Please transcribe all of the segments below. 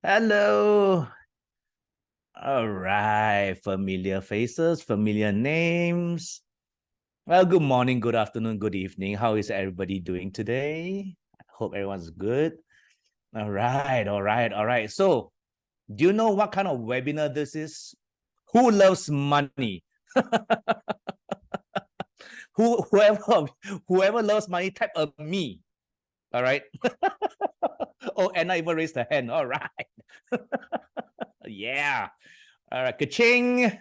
Hello. All right. Familiar faces, familiar names. Well, good morning, good afternoon, good evening. How is everybody doing today? I hope everyone's good. All right, all right, all right. So, do you know what kind of webinar this is? Who loves money? whoever loves money, type of me. All right. Oh, Anna even raised her hand. All right. Yeah. All right. Ka-ching.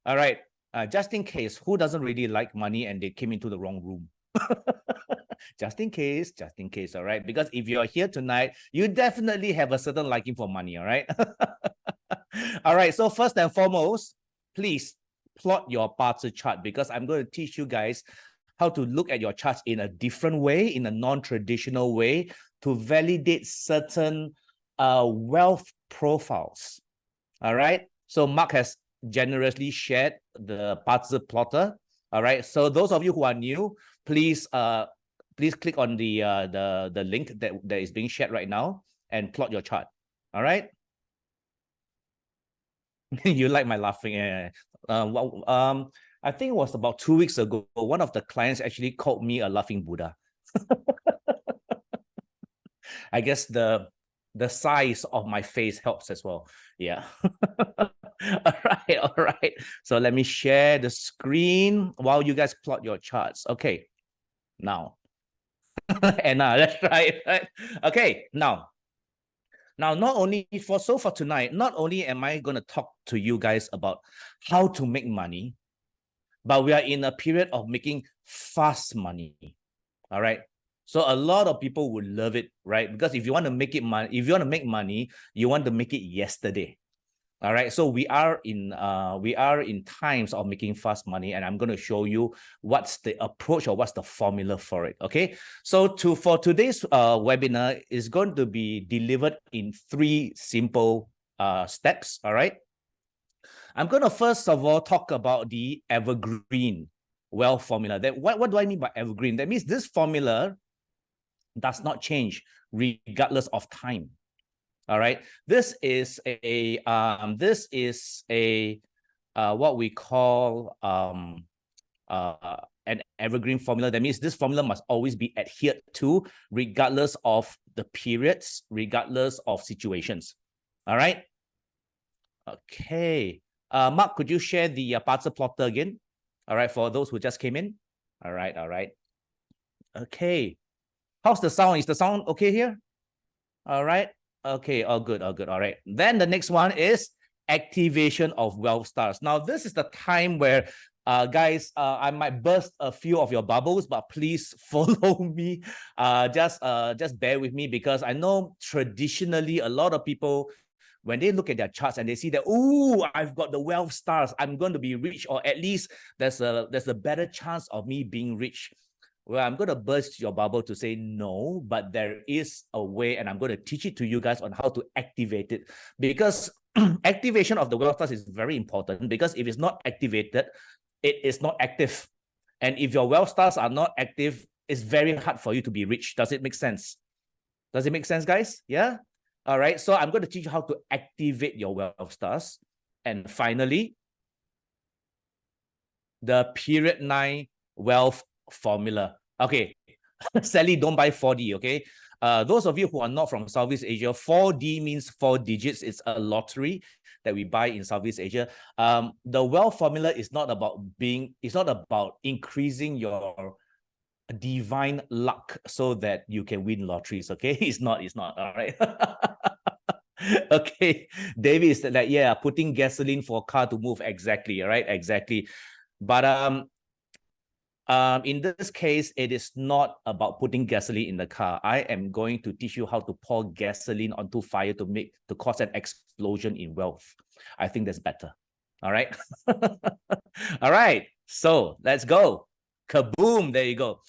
All right. Just in case, who doesn't really like money and they came into the wrong room? Just in case, all right? Because if you're here tonight, you definitely have a certain liking for money, all right? All right, so first and foremost, please plot your Bazi chart because I'm going to teach you guys how to look at your charts in a different way, in a non-traditional way, to validate certain wealth profiles. All right. So Mark has generously shared the Bazi plotter. All right. So those of you who are new, please click on the link that is being shared right now and plot your chart. All right. You like my laughing? Yeah. I think it was about 2 weeks ago. One of the clients actually called me a laughing Buddha. I guess the size of my face helps as well. Yeah. All right. So let me share the screen while you guys plot your charts. Okay. Now. And that's right. Okay. Now, not only for tonight, not only am I going to talk to you guys about how to make money, but we are in a period of making fast money. All right. So a lot of people would love it, right? Because if you want to make it money, if you want to make money, you want to make it yesterday. All right. So we are in times of making fast money, and I'm going to show you what's the approach or what's the formula for it. Okay. So for today's webinar is going to be delivered in 3 simple steps. All right. I'm going to first of all talk about the Evergreen wealth formula. That what do I mean by Evergreen? That means this formula does not change regardless of time. All right. This is a what we call an evergreen formula. That means this formula must always be adhered to regardless of the periods, regardless of situations. All right. Okay. Mark, could you share the Bazi plotter again? All right, for those who just came in. All right, all right. Okay. How's the sound? Is the sound okay here? All right. Okay, all good, all good. All right. Then the next one is activation of wealth stars. Now, this is the time where guys, I might burst a few of your bubbles, but please follow me. Just bear with me because I know traditionally a lot of people, when they look at their charts and they see that, oh, I've got the wealth stars, I'm going to be rich, or at least there's a better chance of me being rich. Well, I'm going to burst your bubble to say no, but there is a way, and I'm going to teach it to you guys on how to activate it. Because activation of the wealth stars is very important, because if it's not activated, it is not active. And if your wealth stars are not active, it's very hard for you to be rich. Does it make sense? Does it make sense, guys? Yeah? All right. So I'm going to teach you how to activate your wealth stars. And finally, the period 9 wealth formula. Okay. Sally, don't buy 4D, okay? Those of you who are not from Southeast Asia, 4D means 4 digits. It's a lottery that we buy in Southeast Asia. The wealth formula is not about increasing your divine luck so that you can win lotteries, okay? It's not, all right? Okay, David is like, yeah, putting gasoline for a car to move. Exactly, right? Exactly. But in this case, it is not about putting gasoline in the car. I am going to teach you how to pour gasoline onto fire to cause an explosion in wealth. I think that's better. All right. All right. So let's go. Kaboom. There you go.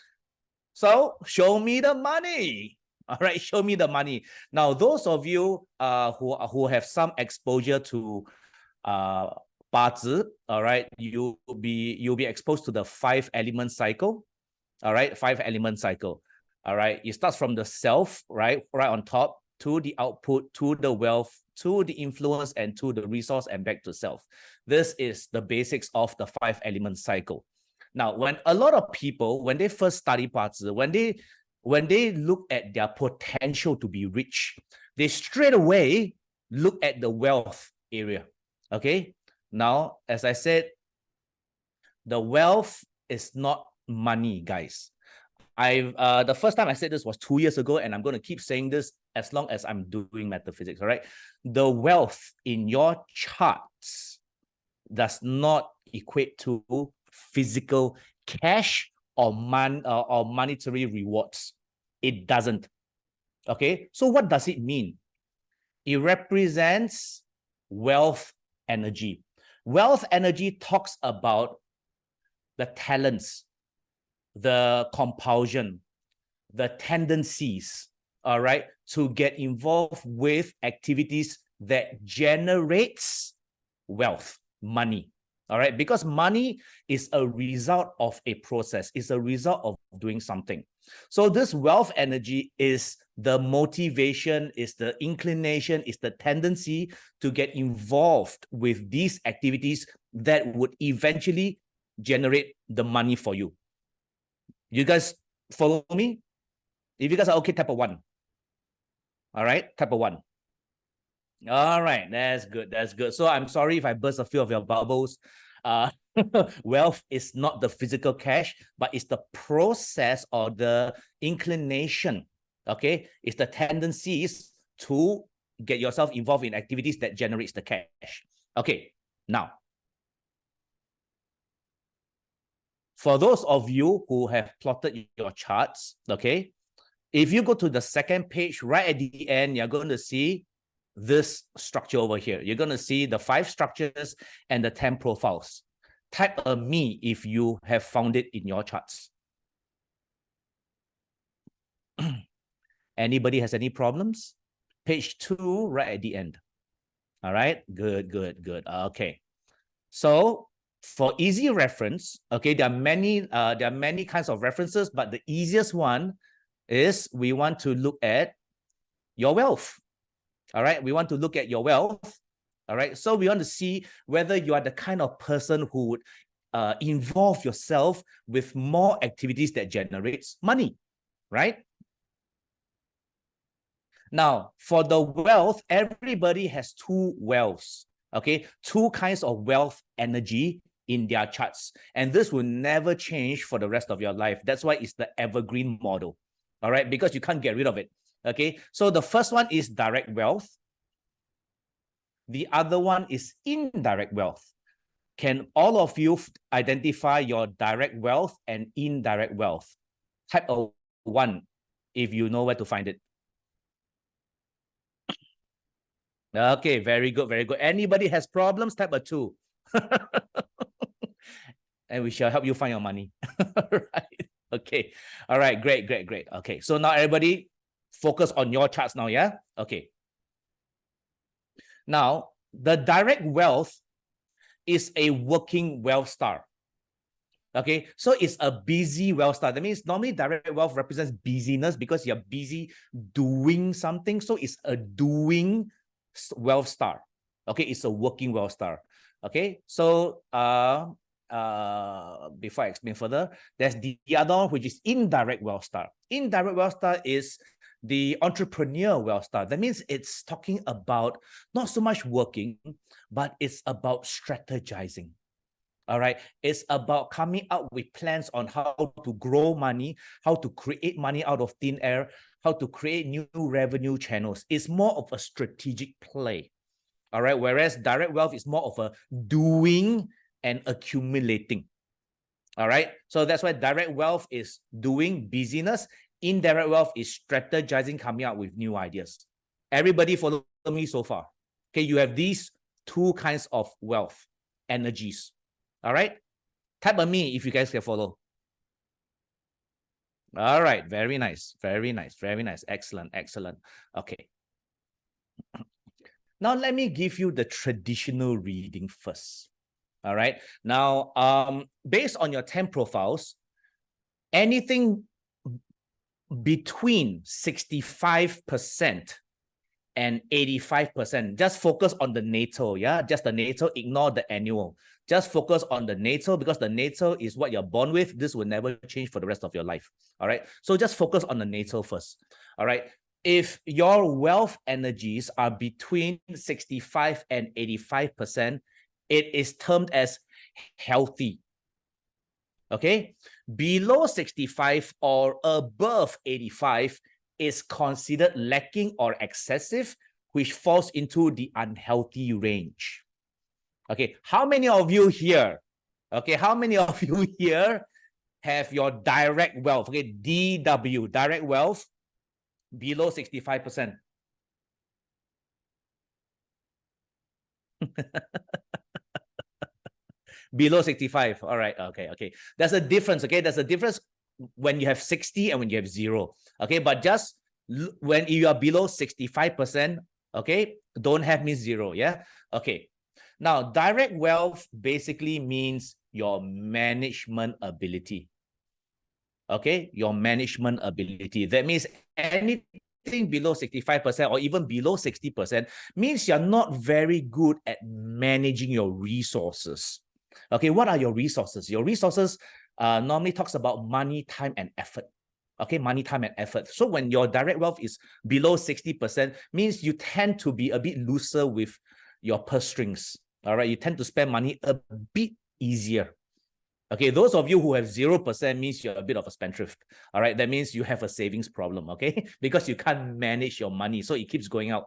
So show me the money. All right, show me the money. Now, those of you who have some exposure to Bazi, all right, you'll be exposed to the 5-element cycle. All right, 5-element cycle. All right, it starts from the self, right on top, to the output, to the wealth, to the influence, and to the resource, and back to self. This is the basics of the 5-element cycle. Now, when a lot of people, when they first study Bazi, when they look at their potential to be rich, they straight away look at the wealth area. Okay. Now, as I said, the wealth is not money, guys. The first time I said this was 2 years ago, and I'm going to keep saying this as long as I'm doing metaphysics. All right. The wealth in your charts does not equate to physical cash or monetary rewards. It doesn't. Okay. So what does it mean? It represents wealth energy. Wealth energy talks about the talents, the compulsion, the tendencies, all right, to get involved with activities that generates wealth, money, all right, because money is a result of a process, it's a result of doing something. So this wealth energy is the motivation, is the inclination, is the tendency to get involved with these activities that would eventually generate the money for you. You guys follow me? If you guys are okay, type a 1. All right, type a 1. All right, that's good. That's good. So I'm sorry if I burst a few of your bubbles. Wealth is not the physical cash, but it's the process or the inclination. Okay, it's the tendencies to get yourself involved in activities that generates the cash. Okay, now, for those of you who have plotted your charts, okay, if you go to the second page, right at the end, you're going to see this structure over here. You're going to see the 5 structures and the 10 profiles. Type a me if you have found it in your charts. Anybody has any problems? Page 2, right at the end. All right, good, good, good. Okay, so for easy reference, okay, there are many kinds of references, but the easiest one is we want to look at your wealth. All right, we want to look at your wealth. All right, so we want to see whether you are the kind of person who would involve yourself with more activities that generates money, right? Now, for the wealth, everybody has 2 wealths, okay? 2 kinds of wealth energy in their charts. And this will never change for the rest of your life. That's why it's the evergreen model, all right? Because you can't get rid of it, okay? So the first one is direct wealth. The other one is indirect wealth. Can all of you identify your direct wealth and indirect wealth? Type a 1 if you know where to find it. Okay, very good, very good. Anybody has problems? Type a 2. And we shall help you find your money. Right? Okay. All right, great, great, great. Okay, so now everybody focus on your charts now, yeah? Okay. Now, the direct wealth is a working wealth star. Okay, so it's a busy wealth star. That means normally direct wealth represents busyness because you're busy doing something. So it's a doing wealth star. Okay, it's a working wealth star. Okay, so before I explain further, there's the other one, which is indirect wealth star. Indirect wealth star is the entrepreneur wealth star. That means it's talking about not so much working, but it's about strategizing. All right, it's about coming up with plans on how to grow money, how to create money out of thin air, how to create new revenue channels. It's more of a strategic play. All right, whereas direct wealth is more of a doing and accumulating. All right, so that's why direct wealth is doing, busyness. Indirect wealth is strategizing, coming up with new ideas. Everybody follow me so far? Okay, you have these 2 kinds of wealth energies. All right, type a me if you guys can follow. All right, very nice, very nice, very nice. Excellent, excellent. Okay. Now let me give you the traditional reading first. All right. Now, based on your 10 profiles, anything between 65% and 85%. Just focus on the natal, yeah? Just the natal, ignore the annual. Just focus on the natal because the natal is what you're born with. This will never change for the rest of your life, all right? So just focus on the natal first, all right? If your wealth energies are between 65 and 85%, it is termed as healthy, okay? Below 65 or above 85 is considered lacking or excessive, which falls into the unhealthy range. Okay, how many of you here, okay, how many of you here have your direct wealth, okay, DW, direct wealth, below 65%? Below 65, all right, okay. There's a difference, okay? There's a difference when you have 60 and when you have 0, okay? But just when you are below 65%, okay, don't have means 0, yeah? Okay, now direct wealth basically means your management ability, okay? Your management ability. That means anything below 65% or even below 60% means you're not very good at managing your resources. Okay, what are your resources? Your resources normally talks about money, time, and effort. Okay, money, time, and effort. So when your direct wealth is below 60%, means you tend to be a bit looser with your purse strings. All right, you tend to spend money a bit easier. Okay, those of you who have 0% means you're a bit of a spendthrift. All right, that means you have a savings problem, okay? Because you can't manage your money, so it keeps going out.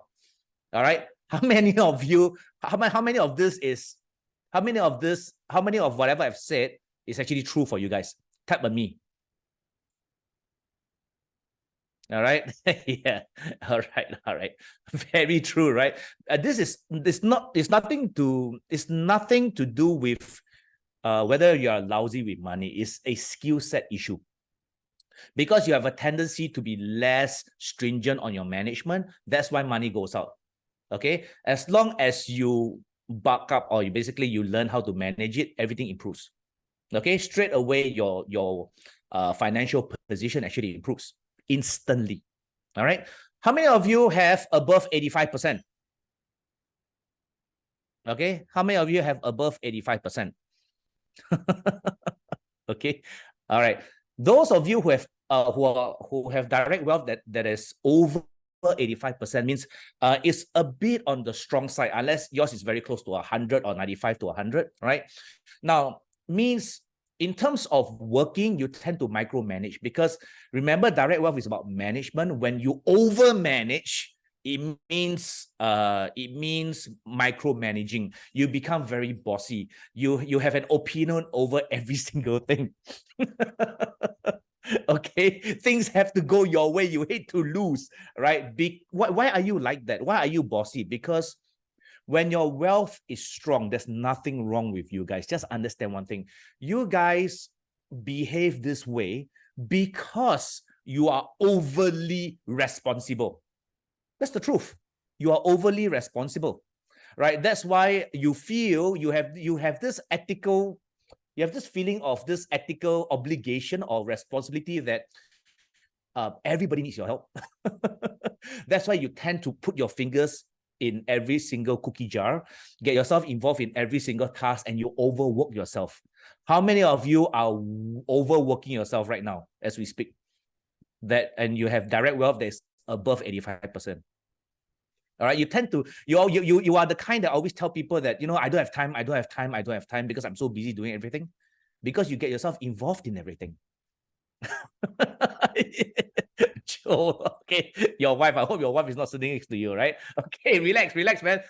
All right, how many of you, how many of this is, how many of whatever I've said is actually true for you guys? Tap on me. All right. Yeah. All right. Very true, right? It's nothing to do with whether you are lousy with money. It's a skill set issue. Because you have a tendency to be less stringent on your management, that's why money goes out. Okay. As long as you buck up or you learn how to manage it, everything improves. Okay, straight away your financial position actually improves instantly. All right, how many of you have above 85%? Okay, how many of you have above 85%? Okay, all right, those of you who have direct wealth that is over 85% means it's a bit on the strong side, unless yours is very close to 100 or 95 to 100, right? Now, means in terms of working, you tend to micromanage because remember, direct wealth is about management. When you overmanage, it means micromanaging. You become very bossy. You have an opinion over every single thing. Okay, things have to go your way. You hate to lose, right? Why are you like that? Why are you bossy? Because when your wealth is strong, there's nothing wrong with you guys. Just understand one thing. You guys behave this way because you are overly responsible. That's the truth. You are overly responsible, right? That's why you feel you have this ethical, you have this feeling of this ethical obligation or responsibility that everybody needs your help. That's why you tend to put your fingers in every single cookie jar, get yourself involved in every single task, and you overwork yourself. How many of you are overworking yourself right now as we speak? And you have direct wealth that is above 85%. All right, you tend to, you are the kind that always tell people that, I don't have time because I'm so busy doing everything, because you get yourself involved in everything. Joe, okay, your wife, I hope your wife is not sitting next to you, right? Okay, relax, man.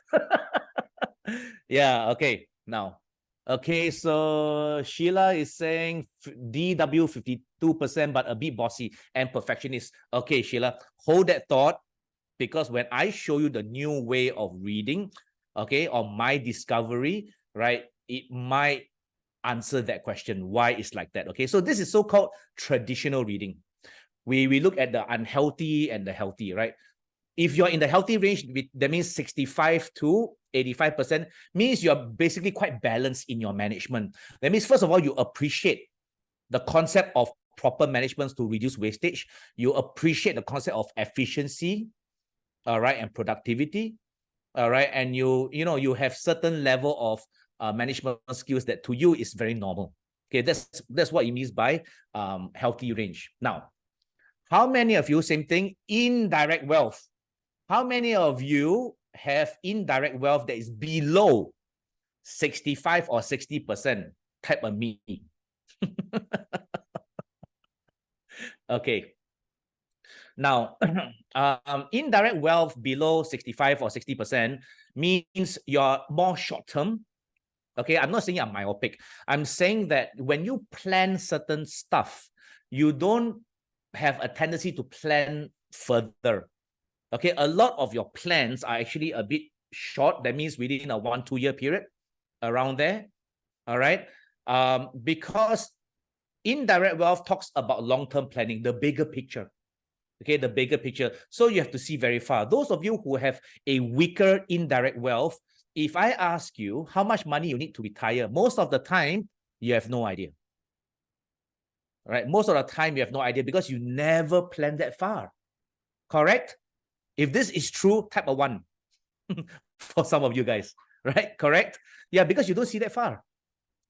Yeah, okay, now. Okay, so Sheila is saying DW 52%, but a bit bossy and perfectionist. Okay, Sheila, hold that thought, because when I show you the new way of reading, okay, or my discovery, right, it might answer that question, why it's like that. Okay, so this is so-called traditional reading. We look at the unhealthy and the healthy, right? If you're in the healthy range, that means 65 to 85% means you're basically quite balanced in your management. That means, first of all, you appreciate the concept of proper management to reduce wastage. You appreciate the concept of efficiency. all right, and productivity, all right, and you have certain level of management skills that to you is very normal. Okay, that's what it means by healthy range. Now, how many of you, same thing, indirect wealth? How many of you have indirect wealth that is below 65 or 60%? Type of me. Okay. Now, indirect wealth below 65 or 60% means you're more short-term. Okay, I'm not saying I'm myopic. I'm saying that when you plan certain stuff, you don't have a tendency to plan further. Okay, a lot of your plans are actually a bit short. That means within a 1-2 year period, around there. All right. Because indirect wealth talks about long-term planning, the bigger picture. Okay, the bigger picture. So you have to see very far. Those of you who have a weaker indirect wealth, if I ask you how much money you need to retire, most of the time, you have no idea. All right, most of the time, you have no idea because you never plan that far. Correct? If this is true, type of 1 for some of you guys, right? Correct? Yeah, because you don't see that far.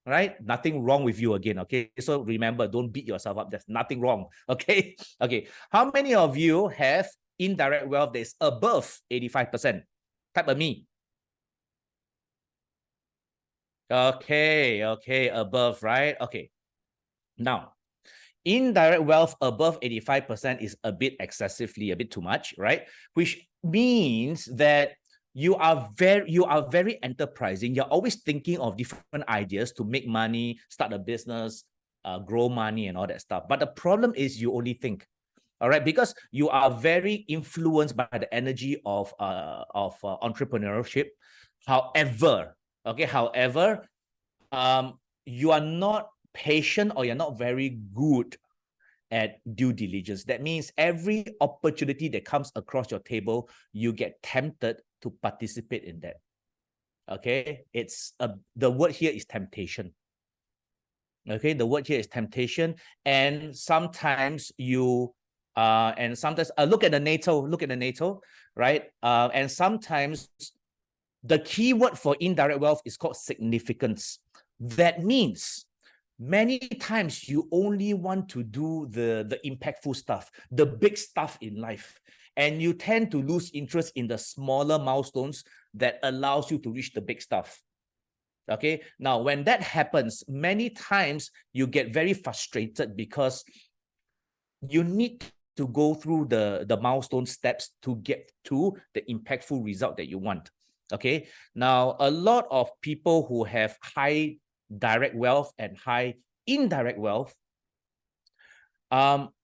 Right? Nothing wrong with you again. Okay. So remember, don't beat yourself up. There's nothing wrong. Okay. Okay. How many of you have indirect wealth that is above 85%? Type of me. Okay. Okay. Above, right? Okay. Now, indirect wealth above 85% is a bit excessively, a bit too much, right? Which means that you are very enterprising. You're always thinking of different ideas to make money, start a business, grow money, and all that stuff. But the problem is you only think, all right, because you are very influenced by the energy of entrepreneurship. However, you are not patient or you're not very good at due diligence. That means every opportunity that comes across your table, you get tempted to participate in that. Okay, the word here is temptation. Okay, the word here is temptation, and sometimes look at the NATO, right? And sometimes the key word for indirect wealth is called significance. That means many times you only want to do the impactful stuff, the big stuff in life, and you tend to lose interest in the smaller milestones that allows you to reach the big stuff. Okay, now when that happens, many times you get very frustrated because you need to go through the milestone steps to get to the impactful result that you want. Okay, now a lot of people who have high direct wealth and high indirect wealth,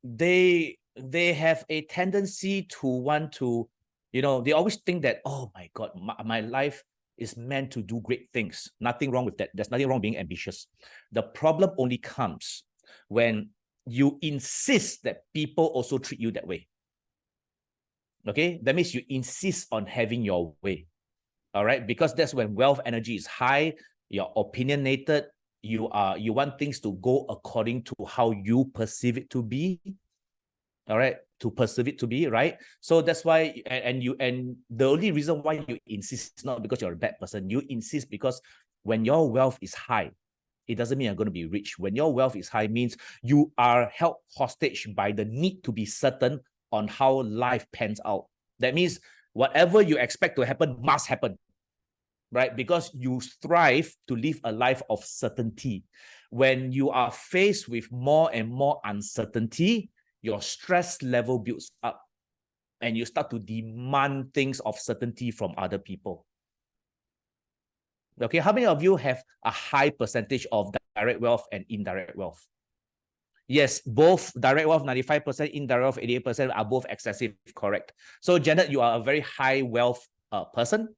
they have a tendency to want to, they always think that, oh my God, my life is meant to do great things. Nothing wrong with that. There's nothing wrong being ambitious. The problem only comes when you insist that people also treat you that way. Okay, that means you insist on having your way. All right, because that's when wealth energy is high, you're opinionated, you want things to go according to how you perceive it to be. All right, to perceive it to be, right? So that's why, and the only reason why you insist is not because you're a bad person. You insist because when your wealth is high, it doesn't mean you're going to be rich. When your wealth is high means you are held hostage by the need to be certain on how life pans out. That means whatever you expect to happen must happen, right? Because you strive to live a life of certainty. When you are faced with more and more uncertainty, your stress level builds up and you start to demand things of certainty from other people. Okay, how many of you have a high percentage of direct wealth and indirect wealth? Yes, both direct wealth 95%, indirect wealth 88% are both excessive, correct? So Janet, you are a very high wealth person,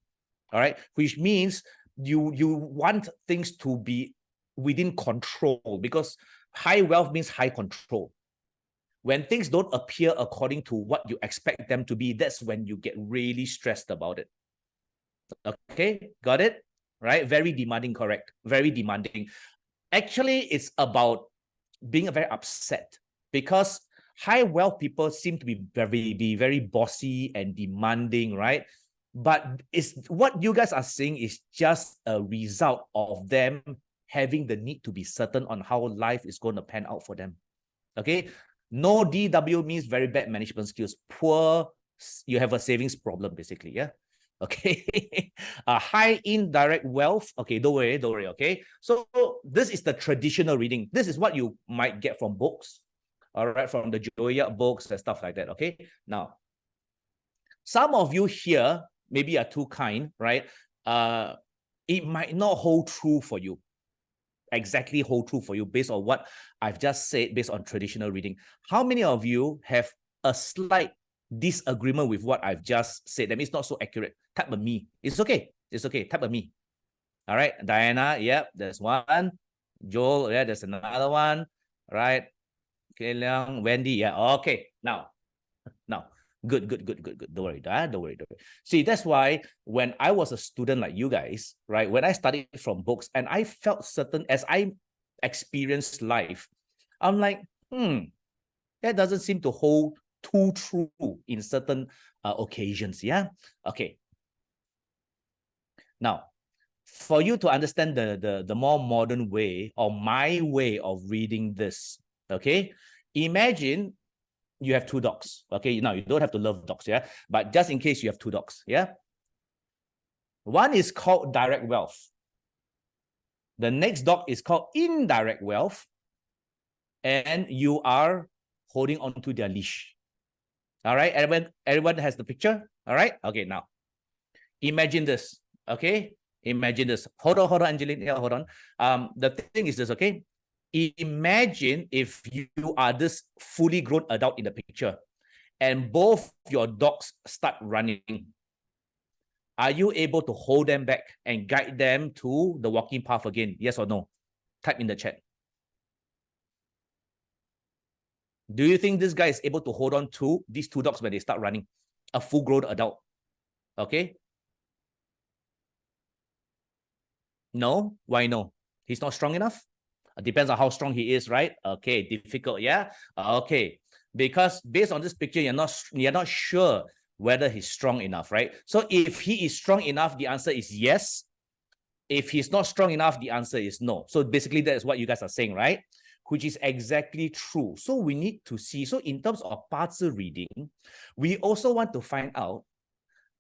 all right? Which means you want things to be within control, because high wealth means high control. When things don't appear according to what you expect them to be, that's when you get really stressed about it. Okay, got it? Right? Very demanding, correct? Very demanding. Actually, it's about being very upset because high wealth people seem to be very bossy and demanding, right? But it's what you guys are seeing is just a result of them having the need to be certain on how life is going to pan out for them. Okay, no DW means very bad management skills, poor, you have a savings problem basically, yeah. Okay, a high indirect wealth. Okay, don't worry, okay. So this is the traditional reading. This is what you might get from books, all right, from the Joya books and stuff like that. Okay, now some of you here maybe are too kind, right? It might not hold true for you, exactly hold true for you based on what I've just said, based on traditional reading. How many of you have a slight disagreement with what I've just said? That means not so accurate. Type a me. It's okay. It's okay. Type a me. All right. Diana, yep, there's one. Joel, yeah, there's another one. All right. Kaylang, Wendy, yeah. Okay. Now, good. Don't worry. Don't worry. See, that's why when I was a student like you guys, right, when I studied from books and I felt certain as I experienced life, I'm like, that doesn't seem to hold too true in certain occasions. Yeah. Okay. Now, for you to understand the more modern way or my way of reading this, okay, imagine you have two dogs. Okay, now you don't have to love dogs, yeah, but just in case you have two dogs, yeah. One is called direct wealth. The next dog is called indirect wealth, and you are holding on to their leash. All right, everyone has the picture. All right, okay, now imagine this. Okay, imagine this. Hold on, Angeline. Yeah, hold on. The thing is this, okay? Imagine if you are this fully grown adult in the picture and both your dogs start running. Are you able to hold them back and guide them to the walking path again? Yes or no? Type in the chat. Do you think this guy is able to hold on to these two dogs when they start running? A full-grown adult. Okay? No? Why no? He's not strong enough? It depends on how strong he is, right? Okay, difficult, yeah? Okay. Because based on this picture, you're not sure whether he's strong enough, right? So if he is strong enough, the answer is yes. If he's not strong enough, the answer is no. So basically, that is what you guys are saying, right? Which is exactly true. So we need to see. So in terms of 八字 reading, we also want to find out,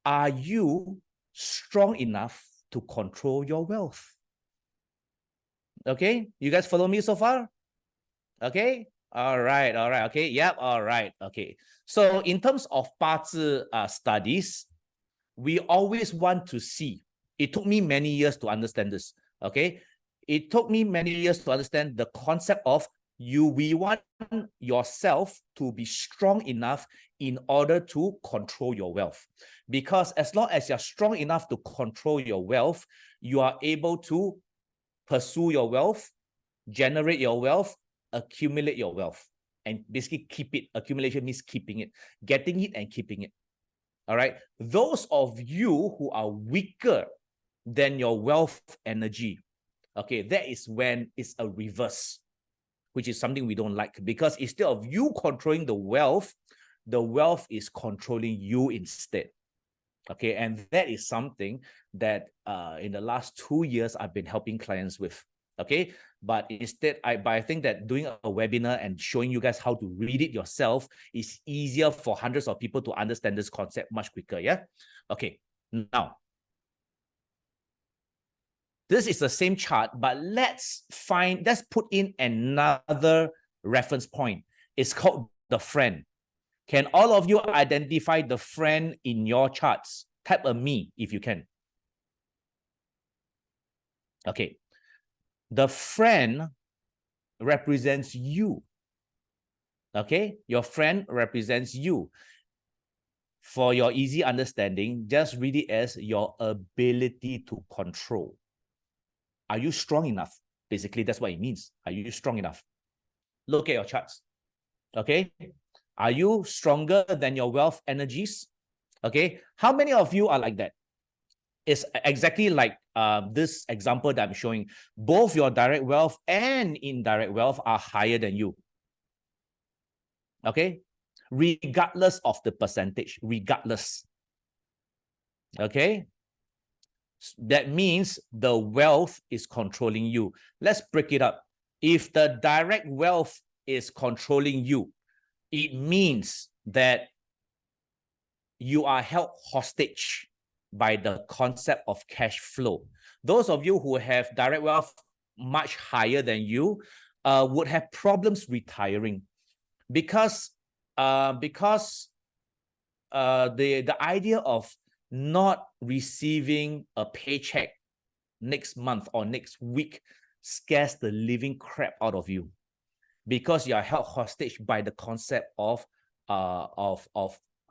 are you strong enough to control your wealth? Okay, you guys follow me so far? Okay, all right, okay, yep, all right, okay. So in terms of 八字 studies, we always want to see. It took me many years to understand this. Okay, it took me many years to understand the concept of we want yourself to be strong enough in order to control your wealth. Because as long as you're strong enough to control your wealth, you are able to pursue your wealth, generate your wealth, accumulate your wealth, and basically keep it. Accumulation means keeping it, getting it and keeping it. All right. Those of you who are weaker than your wealth energy, okay, that is when it's a reverse, which is something we don't like, because instead of you controlling the wealth is controlling you instead. Okay, and that is something that in the last 2 years I've been helping clients with. Okay, but instead I think that doing a webinar and showing you guys how to read it yourself is easier for hundreds of people to understand this concept much quicker. Yeah. Okay, now this is the same chart, but let's put in another reference point. It's called the friend. Can all of you identify the friend in your charts? Type a me if you can. Okay. The friend represents you. Okay. Your friend represents you. For your easy understanding, just read it as your ability to control. Are you strong enough? Basically, that's what it means. Are you strong enough? Look at your charts. Okay. Are you stronger than your wealth energies? Okay. How many of you are like that? It's exactly like this example that I'm showing. Both your direct wealth and indirect wealth are higher than you. Okay, regardless of the percentage, regardless. Okay, that means the wealth is controlling you. Let's break it up. If the direct wealth is controlling you, it means that you are held hostage by the concept of cash flow. Those of you who have direct wealth much higher than you would have problems retiring because the idea of not receiving a paycheck next month or next week scares the living crap out of you, because you are held hostage by the concept of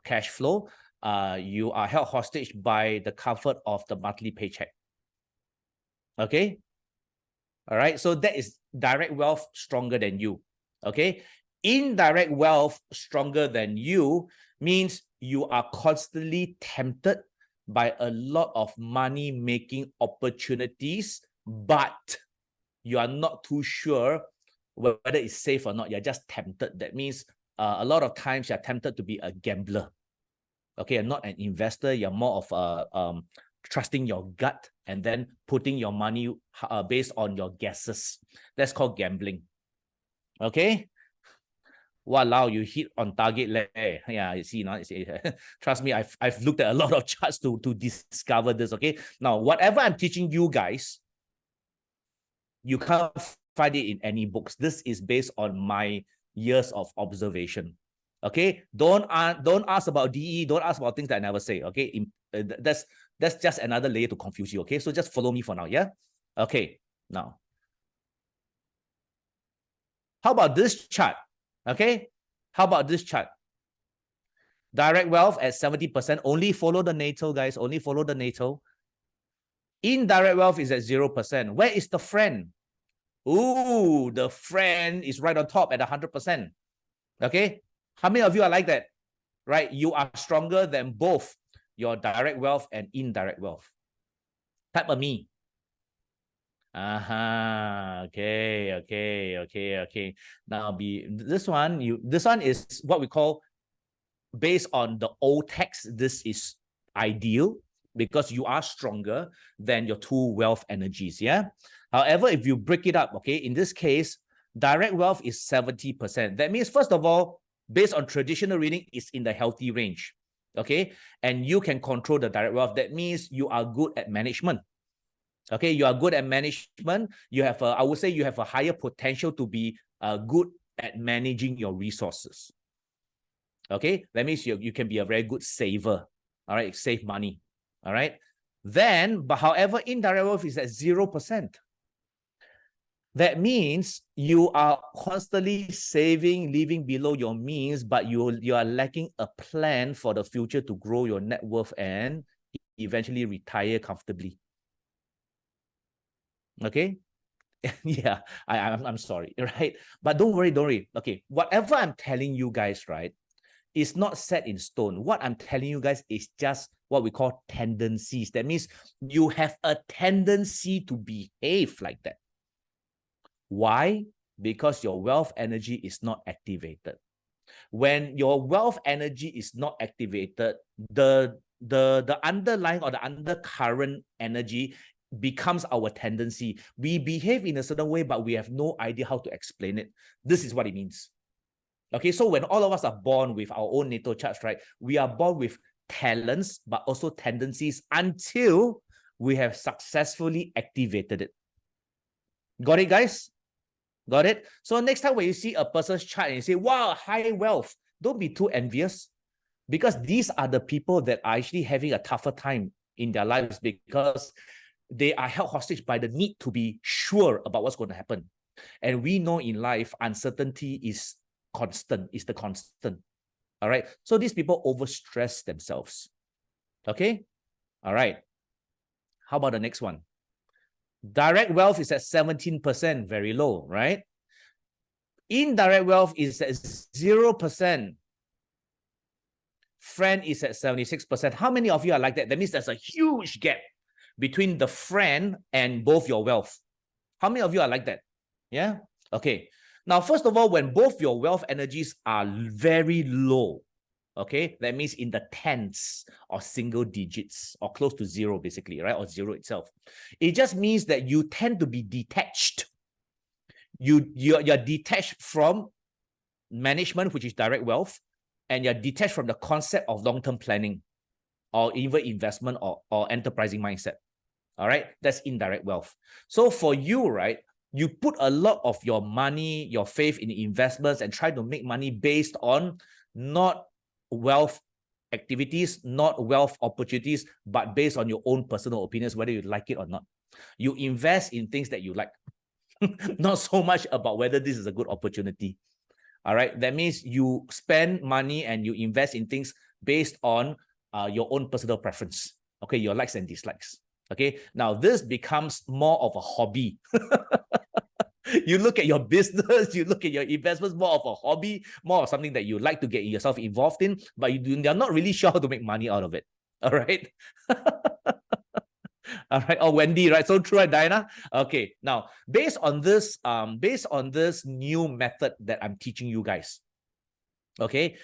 cash flow. You are held hostage by the comfort of the monthly paycheck. Okay. All right. So that is direct wealth stronger than you. Okay. Indirect wealth stronger than you means you are constantly tempted by a lot of money making opportunities, but you are not too sure whether it's safe or not. You're just tempted. That means a lot of times you're tempted to be a gambler. Okay, you're not an investor. You're more of trusting your gut and then putting your money based on your guesses. That's called gambling. Okay. Walao, you hit on target. Yeah, you see, trust me, I've looked at a lot of charts to discover this. Okay. Now, whatever I'm teaching you guys, you can't find it in any books. This is based on my years of observation. Okay, don't ask about DE. Don't ask about things that I never say. Okay, that's just another layer to confuse you. Okay, so just follow me for now. Yeah. Okay. Now, how about this chart? Okay, how about this chart? Direct wealth at 70%. Only follow the natal, guys. Only follow the natal. Indirect wealth is at 0%. Where is the friend? Ooh, the friend is right on top at 100%. Okay, how many of you are like that? Right, you are stronger than both your direct wealth and indirect wealth. Type a me. Okay. Now this one is what we call, based on the old text, this is ideal because you are stronger than your two wealth energies. Yeah. However, if you break it up, okay, in this case, direct wealth is 70%. That means, first of all, based on traditional reading, it's in the healthy range. Okay. And you can control the direct wealth. That means you are good at management. Okay. You are good at management. You have I would say you have a higher potential to be good at managing your resources. Okay. That means you can be a very good saver. All right. Save money. All right. Then, but however, indirect wealth is at 0%. That means you are constantly saving, living below your means, but you are lacking a plan for the future to grow your net worth and eventually retire comfortably. Okay. Yeah, I'm sorry, right? But don't worry. Okay, whatever I'm telling you guys, right, is not set in stone. What I'm telling you guys is just what we call tendencies. That means you have a tendency to behave like that. Why? Because your wealth energy is not activated. When your wealth energy is not activated, the underlying or the undercurrent energy becomes our tendency. We behave in a certain way, but we have no idea how to explain it. This is what it means. Okay, so when all of us are born with our own natal charts, right, we are born with talents, but also tendencies until we have successfully activated it. Got it, guys? Got it? So next time when you see a person's chart and you say, wow, high wealth, don't be too envious, because these are the people that are actually having a tougher time in their lives because they are held hostage by the need to be sure about what's going to happen. And we know in life, uncertainty is constant, is the constant. All right. So these people overstress themselves. Okay. All right. How about the next one? Direct wealth is at 17%, very low, right? Indirect wealth is at 0%. Friend is at 76%. How many of you are like that? That means there's a huge gap between the friend and both your wealth. How many of you are like that? Yeah. Okay. Now, first of all, when both your wealth energies are very low, okay, that means in the tens or single digits or close to zero, basically, right? Or zero itself. It just means that you tend to be detached. You're detached from management, which is direct wealth, and you're detached from the concept of long-term planning or even investment or enterprising mindset. All right, that's indirect wealth. So for you, right, you put a lot of your money, your faith in investments and try to make money based on not wealth activities, not wealth opportunities, but based on your own personal opinions, whether you like it or not. You invest in things that you like, not so much about whether this is a good opportunity. All right, that means you spend money and you invest in things based on your own personal preference. Okay, your likes and dislikes. Okay, now this becomes more of a hobby. You look at your business, you look at your investments, more of a hobby, more of something that you like to get yourself involved in, but you're not really sure how to make money out of it. All right. All right. Oh, Wendy, right? So true, right, Diana? Okay. Now, based on this new method that I'm teaching you guys, okay,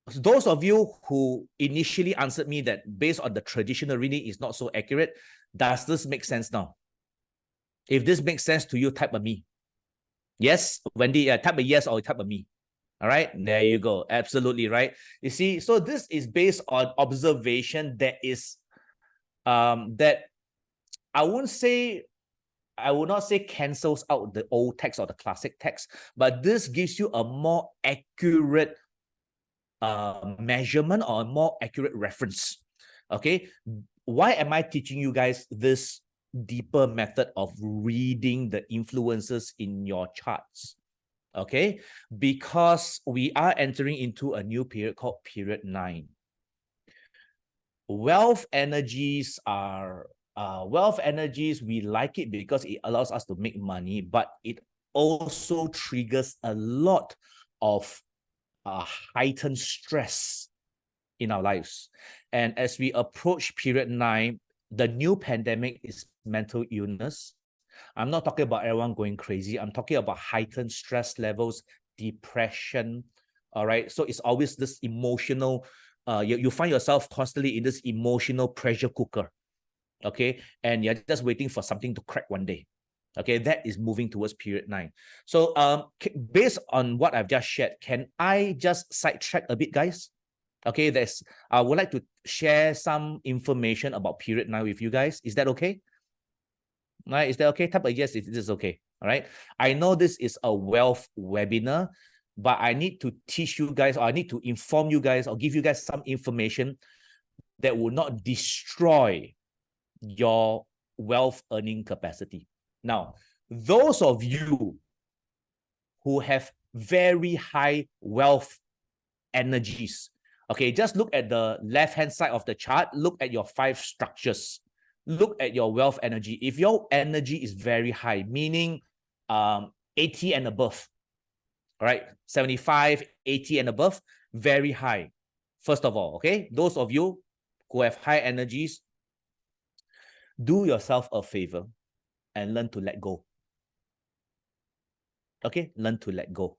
so those of you who initially answered me that based on the traditional reading is not so accurate, does this make sense now? If this makes sense to you, type a me. Yes, Wendy, type a yes or type a me. All right, there you go. Absolutely right. You see, so this is based on observation that is that I would not say cancels out the old text or the classic text, but this gives you a more accurate measurement or a more accurate reference. Okay, why am I teaching you guys this deeper method of reading the influences in your charts? Okay, because we are entering into a new period called period 9. Wealth energies, we like it because it allows us to make money, but it also triggers a lot of heightened stress in our lives. And as we approach period 9, the new pandemic is mental illness. I'm not talking about everyone going crazy. I'm talking about heightened stress levels, depression. All right. So it's always this emotional, you find yourself constantly in this emotional pressure cooker. Okay. And you're just waiting for something to crack one day. Okay. That is moving towards period 9. So based on what I've just shared, can I just sidetrack a bit, guys? Okay. I would like to share some information about period 9 with you guys. Is that okay? All right, is that okay? Type a yes if this is okay. All right. I know this is a wealth webinar, but I need to teach you guys, or I need to inform you guys, or give you guys some information that will not destroy your wealth earning capacity. Now, those of you who have very high wealth energies, okay, just look at the left-hand side of the chart, look at your 5 structures. Look at your wealth energy. If your energy is very high, meaning 80 and above, all right, 75, 80 and above, very high. First of all, okay, those of you who have high energies, do yourself a favor and learn to let go. Okay, learn to let go.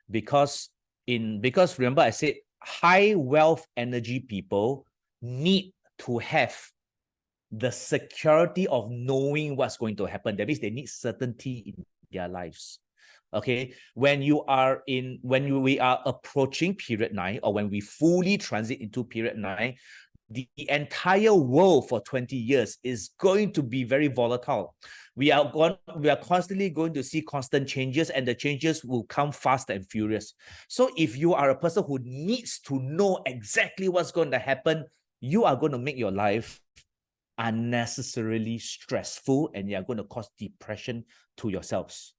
Because remember I said high wealth energy people need to have the security of knowing what's going to happen. That means they need certainty in their lives. Okay, when we are approaching period 9, or when we fully transit into period 9, the entire world for 20 years is going to be very volatile. We are constantly going to see constant changes, and the changes will come fast and furious. So if you are a person who needs to know exactly what's going to happen, you are going to make your life unnecessarily stressful, and you're going to cause depression to yourselves.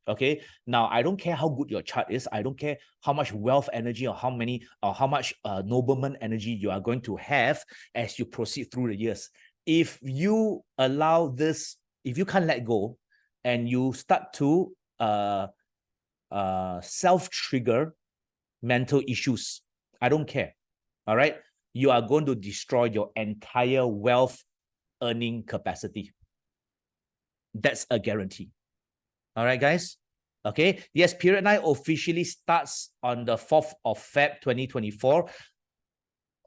Okay, now I don't care how good your chart is, I don't care how much wealth energy or how much nobleman energy you are going to have as you proceed through the years. If you allow this, if you can't let go and you start to self-trigger mental issues, I don't care. All right, you are going to destroy your entire wealth earning capacity. That's a guarantee. All right, guys. Okay, yes, period 9 officially starts on the 4th of Feb 2024.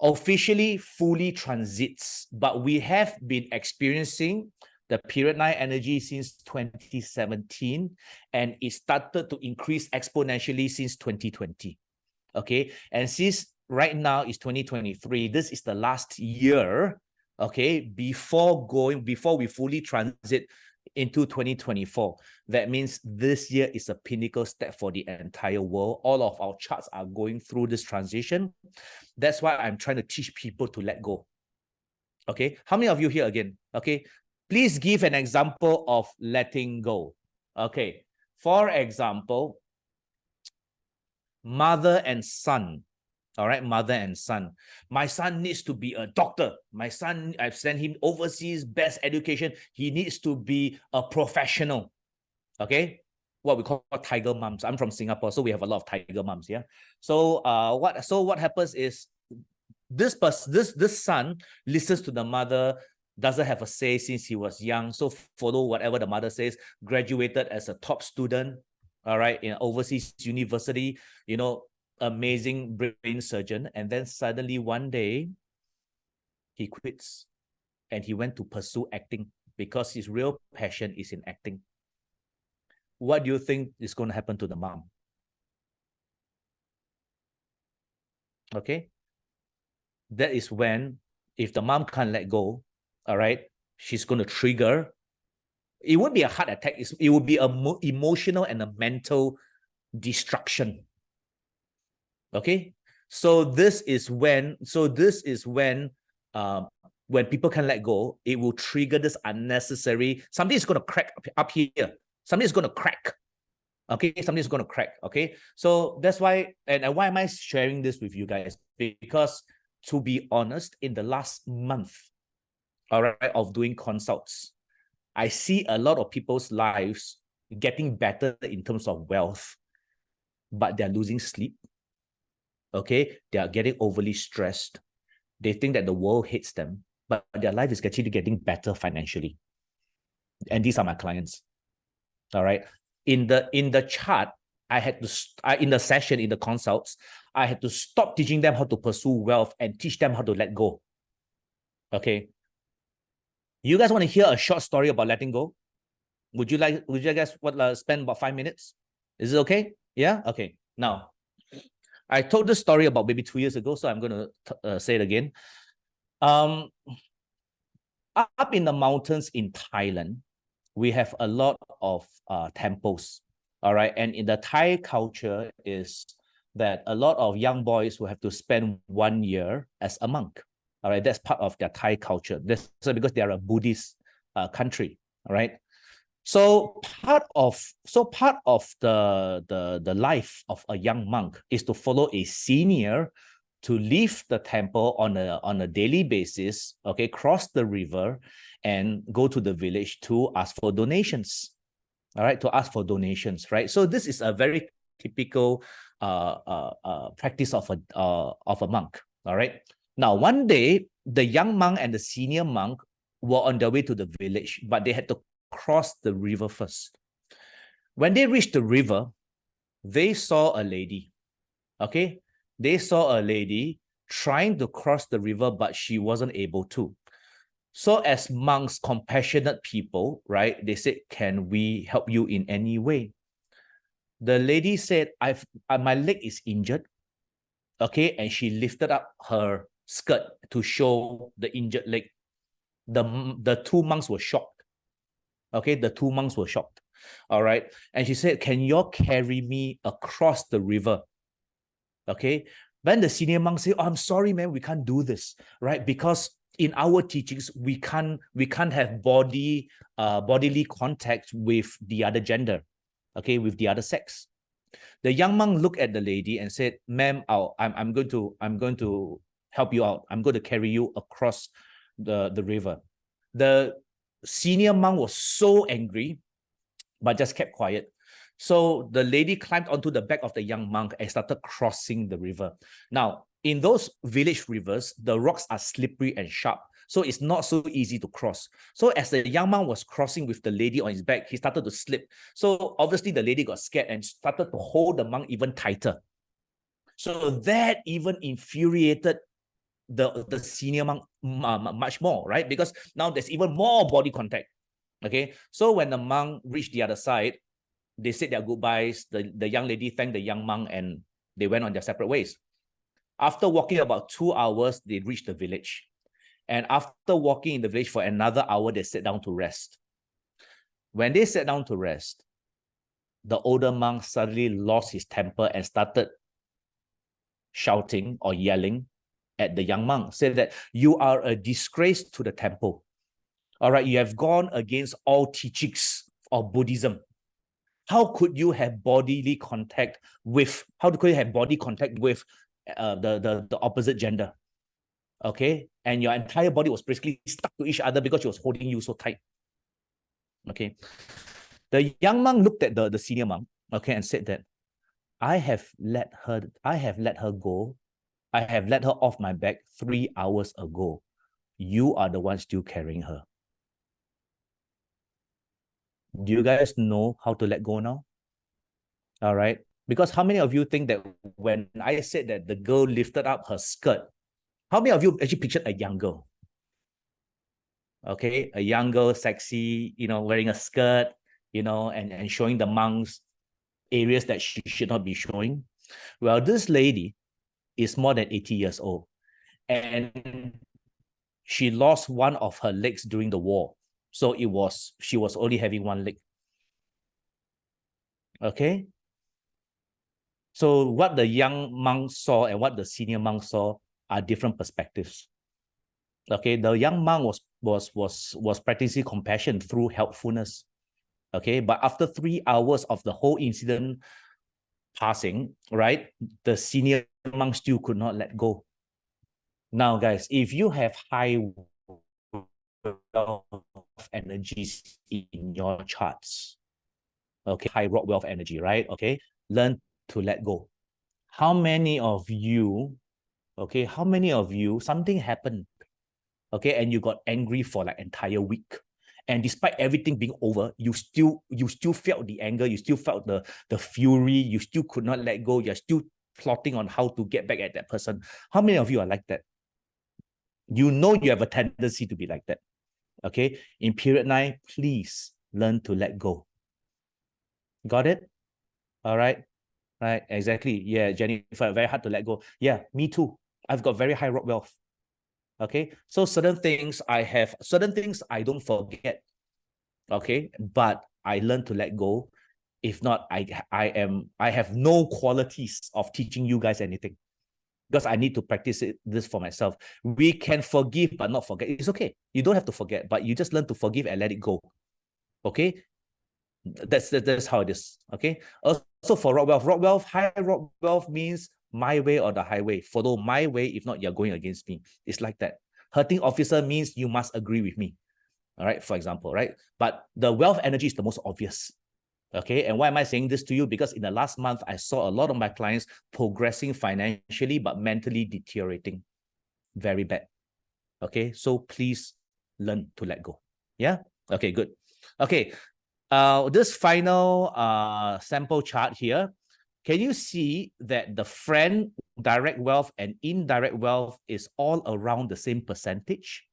Officially fully transits, but we have been experiencing the period 9 energy since 2017, and it started to increase exponentially since 2020. Okay, and since right now is 2023, this is the last year, okay, before we fully transit into 2024. That means this year is a pinnacle step for the entire world. All of our charts are going through this transition. That's why I'm trying to teach people to let go. Okay, how many of you here again? Okay, please give an example of letting go. Okay, for example, mother and son. All right, mother and son. My son needs to be a doctor. My son, I've sent him overseas, best education. He needs to be a professional. Okay, what we call tiger moms. I'm from Singapore, so we have a lot of tiger moms. Yeah. So what happens is this son listens to the mother, doesn't have a say since he was young. So follow whatever the mother says. Graduated as a top student. All right, in overseas university. You know, amazing brain surgeon, and then suddenly one day he quits and he went to pursue acting because his real passion is in acting. What do you think is going to happen to the mom? Okay, that is when, if the mom can't let go, all right, she's going to trigger. It won't be a heart attack. It will be a emotional and a mental destruction. Okay, so this is when when people can let go, it will trigger this unnecessary, something is going to crack up here, something is going to crack. Okay, something is going to crack. Okay, so that's why, and why am I sharing this with you guys? Because to be honest, in the last month, all right, of doing consults, I see a lot of people's lives getting better in terms of wealth, but they're losing sleep. Okay, they are getting overly stressed. They think that the world hates them, but their life is actually getting better financially. And these are my clients. All right. In the chart, I had to in the session, in the consults, I had to stop teaching them how to pursue wealth and teach them how to let go. Okay. You guys want to hear a short story about letting go? Would you guys spend about 5 minutes? Is it okay? Yeah. Okay. Now, I told this story about maybe 2 years ago, so I'm going to say it again. Up in the mountains in Thailand, we have a lot of temples. All right. And in the Thai culture is that a lot of young boys will have to spend 1 year as a monk. All right. That's part of their Thai culture. That's because they are a Buddhist country. All right. So part of the life of a young monk is to follow a senior to leave the temple on a daily basis, okay, cross the river and go to the village to ask for donations. All right, to ask for donations, right? So this is a very typical practice of a monk. All right. Now, one day, the young monk and the senior monk were on their way to the village, but they had to cross the river first. When they reached the river, they saw a lady. Okay, they saw a lady trying to cross the river, but she wasn't able to. So as monks, compassionate people, right, they said, can we help you in any way? The lady said, my leg is injured. Okay, and she lifted up her skirt to show the injured leg. The two monks were shocked. Okay, the two monks were shocked. All right, and she said, can you all carry me across the river? Okay, then the senior monk said, oh, I'm sorry, man, we can't do this, right? Because in our teachings, we can't have bodily contact with the other gender, okay, with the other sex. The young monk looked at the lady and said, ma'am, I'm going to help you out. I'm going to carry you across the river. The senior monk was so angry, but just kept quiet. So the lady climbed onto the back of the young monk and started crossing the river. Now, in those village rivers, the rocks are slippery and sharp. So it's not so easy to cross. So as the young monk was crossing with the lady on his back, he started to slip. So obviously the lady got scared and started to hold the monk even tighter. So that even infuriated the senior monk much more, right? Because now there's even more body contact. Okay. So when the monk reached the other side, they said their goodbyes. The young lady thanked the young monk and they went on their separate ways. After walking about 2 hours, they reached the village. And after walking in the village for another hour, they sat down to rest. When they sat down to rest, the older monk suddenly lost his temper and started shouting or yelling at the young monk, said that you are a disgrace to the temple. All right, you have gone against all teachings of Buddhism. How could you have bodily contact with, the opposite gender? Okay, and your entire body was basically stuck to each other because she was holding you so tight. Okay, the young monk looked at the senior monk, okay, and said that I have let her go. I have let her off my back 3 hours ago. You are the one still carrying her. Do you guys know how to let go now? All right. Because how many of you think that when I said that the girl lifted up her skirt, how many of you actually pictured a young girl? Okay, a young girl, sexy, wearing a skirt, and showing the monks areas that she should not be showing. Well, this lady is more than 80 years old. And she lost one of her legs during the war. So she was only having one leg. Okay. So what the young monk saw and what the senior monk saw are different perspectives. Okay, the young monk was practicing compassion through helpfulness. Okay, but after 3 hours of the whole incident passing, right, the senior monk still could not let go. Now, guys, if you have high wealth energies in your charts, okay, high wealth energy, right? Okay, learn to let go. How many of you, something happened, okay, and you got angry for like entire week, and despite everything being over, you still felt the anger, you still felt the fury, you still could not let go, you're still plotting on how to get back at that person. How many of you are like that? You have a tendency to be like that. Okay, in period 9, please learn to let go. Got it? All right. Right, exactly. Yeah, Jennifer, very hard to let go. Yeah, me too. I've got very high wealth. Okay, so certain things I don't forget. Okay, but I learn to let go. If not, I have no qualities of teaching you guys anything, because I need to practice this for myself. We can forgive but not forget. It's okay. You don't have to forget, but you just learn to forgive and let it go. Okay, that's how it is. Okay. Also for rock wealth, high rock wealth means my way or the highway. Follow my way. If not, you're going against me. It's like that. Hurting officer means you must agree with me. All right, for example, right? But the wealth energy is the most obvious. Okay, and why am I saying this to you? Because in the last month, I saw a lot of my clients progressing financially, but mentally deteriorating. Very bad. Okay, so please learn to let go. Yeah. Okay, good. Okay, this final sample chart here, can you see that the friend direct wealth and indirect wealth is all around the same percentage?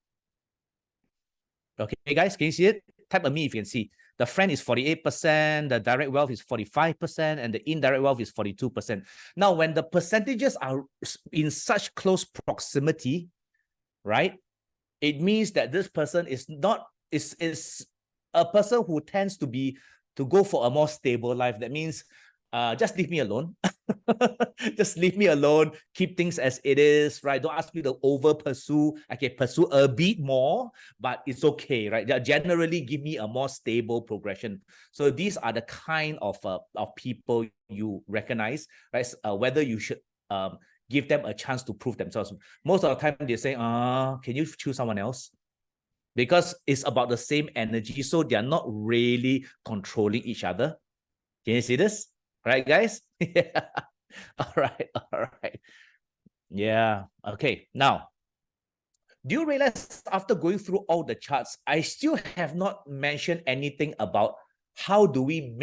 Okay, guys, can you see it? Type a me if you can see. The friend is 48%, the direct wealth is 45%, and the indirect wealth is 42%. Now, when the percentages are in such close proximity, right, it means that this person is a person who tends to go for a more stable life. That means just leave me alone. Just leave me alone. Keep things as it is, right? Don't ask me to over pursue. I can pursue a bit more, but it's okay, right? Generally, give me a more stable progression. So these are the kind of people you recognize, right? Whether you should give them a chance to prove themselves. Most of the time, they say, can you choose someone else? Because it's about the same energy, so they're not really controlling each other. Can you see this? Right, guys? Yeah. All right. Yeah. Okay. Now, Do you realize after going through all the charts, I still have not mentioned anything about how do we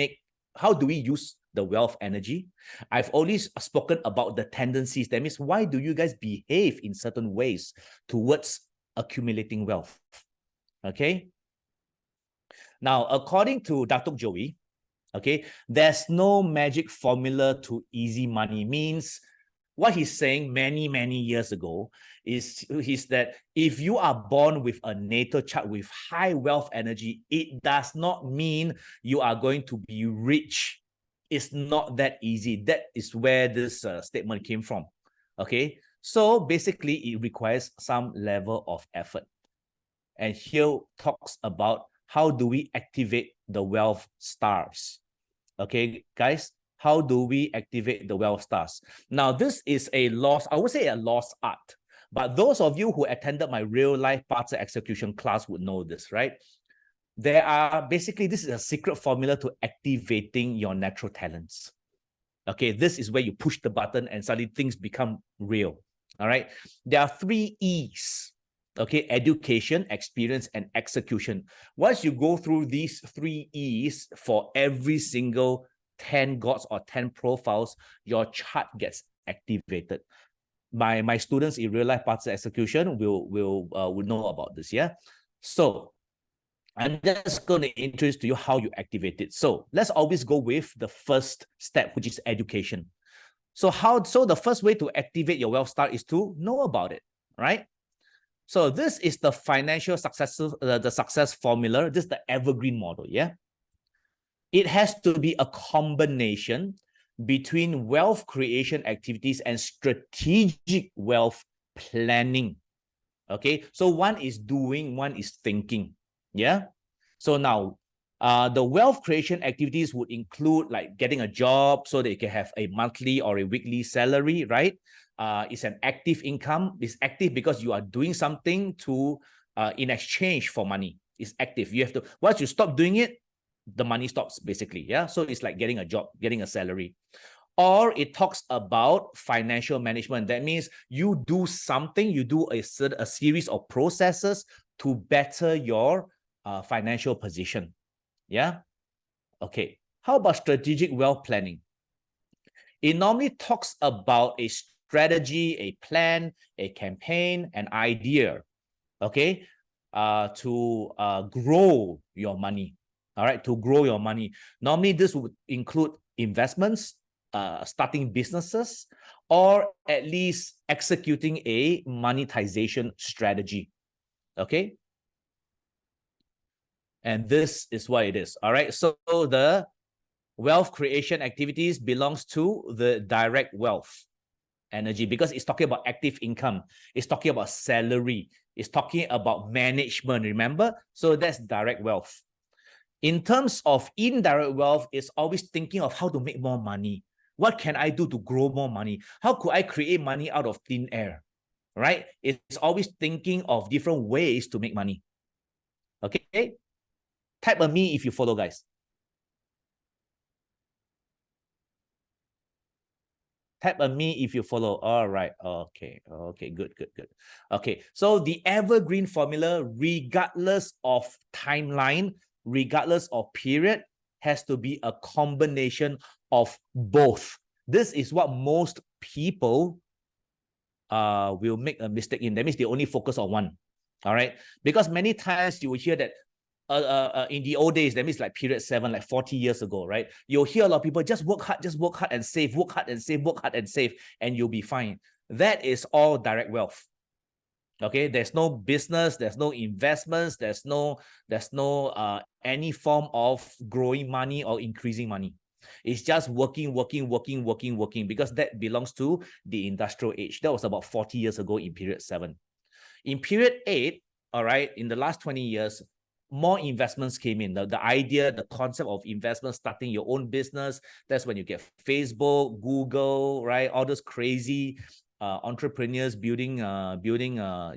use the wealth energy? I've only spoken about the tendencies. That means, why do you guys behave in certain ways towards accumulating wealth? Okay. Now, according to Datuk Joey, okay, there's no magic formula to easy money. Means what he's saying many years ago is that if you are born with a natal chart with high wealth energy, it does not mean you are going to be rich. It's not that easy. That is where this statement came from. Okay, so basically it requires some level of effort. And here talks about how do we activate the wealth stars. Okay, guys, how do we activate the wealth stars? Now, this is a lost, I would say a lost art. But those of you who attended my real life parts execution class would know this, right? There are basically, this is a secret formula to activating your natural talents. Okay, this is where you push the button and suddenly things become real. All right, there are 3 E's. Okay, education, experience, and execution. Once you go through these 3 E's for every single 10 gods or 10 profiles, your chart gets activated. My students in real life parts execution will know about this. Yeah, so I'm just going to introduce to you how you activate it. So let's always go with the first step, which is education. So the first way to activate your wealth star is to know about it, right? So this is the financial success, the success formula. This is the Evergreen model, yeah? It has to be a combination between wealth creation activities and strategic wealth planning, okay? So one is doing, one is thinking, yeah? So now, the wealth creation activities would include like getting a job so that you can have a monthly or a weekly salary, right? It's an active income. It's active because you are doing something to in exchange for money. It's active. You have to, once you stop doing it, the money stops basically. Yeah. So it's like getting a job, getting a salary. Or it talks about financial management. That means you do something, you do a series of processes to better your financial position. Yeah. Okay. How about strategic wealth planning? It normally talks about a strategy, a plan, a campaign, an idea, okay, to grow your money. All right, to grow your money. Normally, this would include investments, starting businesses, or at least executing a monetization strategy. Okay. And this is what it is. All right. So the wealth creation activities belongs to the direct wealth energy because it's talking about active income. It's talking about salary. It's talking about management, remember? So that's direct wealth. In terms of indirect wealth, it's always thinking of how to make more money. What can I do to grow more money? How could I create money out of thin air? Right? It's always thinking of different ways to make money. Okay? Type a me if you follow, guys. Type a me if you follow. All right. Okay. Okay. Good. Okay. So the evergreen formula, regardless of timeline, regardless of period, has to be a combination of both. This is what most people will make a mistake in. That means they only focus on one. All right. Because many times you will hear that in the old days, that means like period 7, like 40 years ago, right? You'll hear a lot of people just work hard and save, work hard and save, work hard and save, and you'll be fine. That is all direct wealth. Okay, there's no business, there's no investments, there's no any form of growing money or increasing money. It's just working, because that belongs to the industrial age. That was about 40 years ago in period 7. In period 8, all right, in the last 20 years, more investments came in. The idea, the concept of investment, starting your own business, that's when you get Facebook, Google, right? All those crazy entrepreneurs building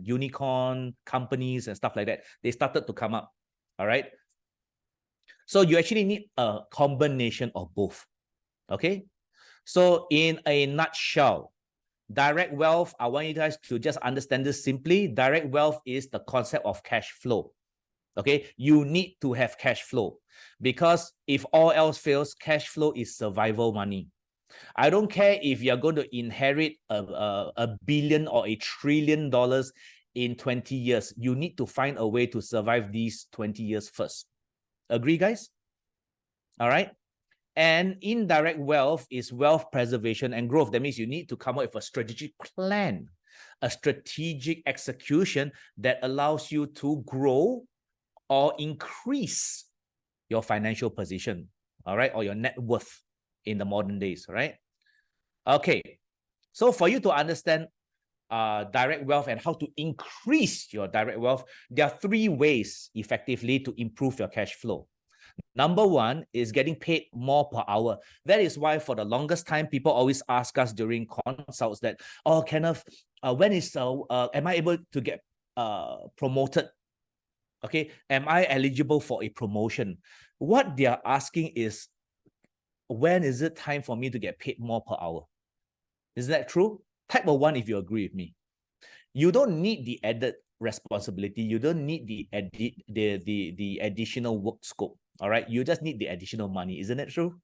unicorn companies and stuff like that. They started to come up, all right? So you actually need a combination of both, okay? So in a nutshell, Direct wealth, I want you guys to just understand this simply. Direct wealth is the concept of cash flow. Okay, you need to have cash flow because if all else fails, cash flow is survival money. I don't care if you're going to inherit a billion or $1 trillion in 20 years. You need to find a way to survive these 20 years first. Agree, guys? All right. And indirect wealth is wealth preservation and growth. That means you need to come up with a strategic plan, a strategic execution that allows you to grow or increase your financial position, all right, or your net worth in the modern days, right? Okay, so for you to understand direct wealth and how to increase your direct wealth, there are 3 ways effectively to improve your cash flow. Number 1 is getting paid more per hour. That is why for the longest time, people always ask us during consults that, oh, Kenneth, when is, am I able to get promoted? Okay, am I eligible for a promotion? What they are asking is, when is it time for me to get paid more per hour? Is that true? Type of 1 if you agree with me. You don't need the added responsibility. You don't need the additional work scope. All right, you just need the additional money. Isn't it true?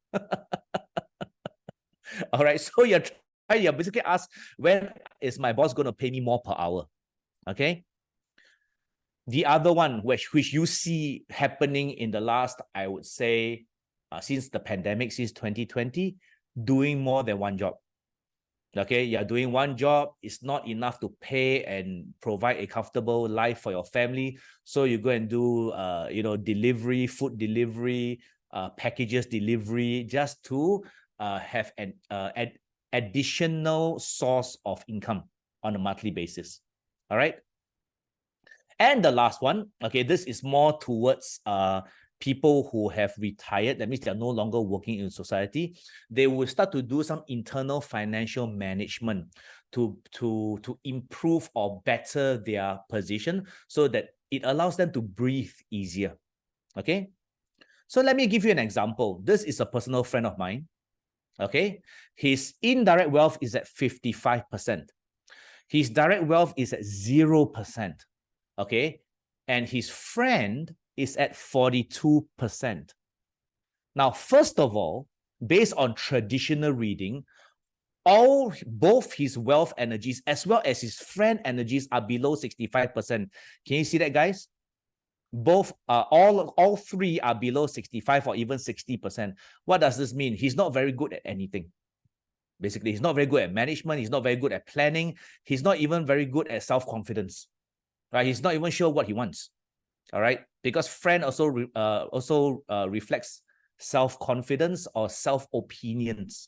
All right, so you're basically asked, when is my boss going to pay me more per hour? Okay. The other one, which you see happening in the last, I would say, since the pandemic, since 2020, doing more than one job. Okay, you're doing one job, it's not enough to pay and provide a comfortable life for your family. So you go and do, delivery, food delivery, packages delivery, just to have an additional source of income on a monthly basis. All right. And the last one, okay, this is more towards people who have retired. That means they're no longer working in society. They will start to do some internal financial management to improve or better their position so that it allows them to breathe easier. Okay, so let me give you an example. This is a personal friend of mine. Okay, his indirect wealth is at 55%. His direct wealth is at 0%. Okay, and his friend is at 42%. Now, first of all, based on traditional reading, both his wealth energies as well as his friend energies are below 65%. Can you see that, guys? Both all 3 are below 65 or even 60%. What does this mean? He's not very good at anything. Basically, he's not very good at management. He's not very good at planning. He's not even very good at self-confidence. Right? He's not even sure what he wants. All right, because friend also reflects self-confidence or self-opinions.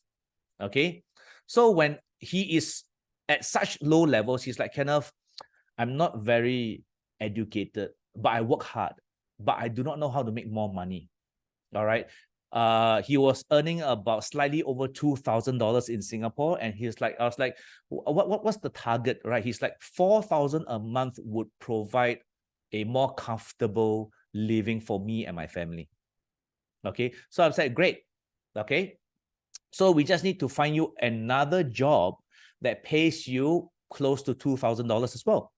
Okay, so when he is at such low levels, he's like, Kenneth, I'm not very educated, but I work hard, but I do not know how to make more money. All right. He was earning about slightly over $2,000 in Singapore, and he's like, I was like, what's the target, right? He's like, 4,000 a month would provide a more comfortable living for me and my family. Okay, so I said, great. Okay, so we just need to find you another job that pays you close to $2,000 as well.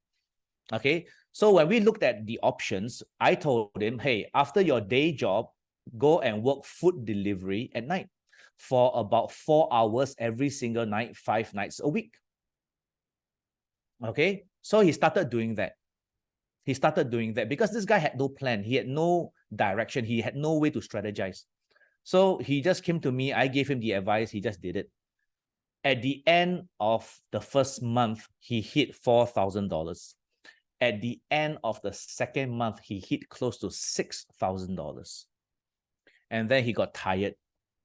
Okay, so when we looked at the options, I told him, hey, after your day job, go and work food delivery at night for about 4 hours every single night, 5 nights a week. Okay, so he started doing that. He started doing that because this guy had no plan. He had no direction. He had no way to strategize. So he just came to me. I gave him the advice. He just did it. At the end of the first month, he hit $4,000. At the end of the second month, he hit close to $6,000. And then he got tired.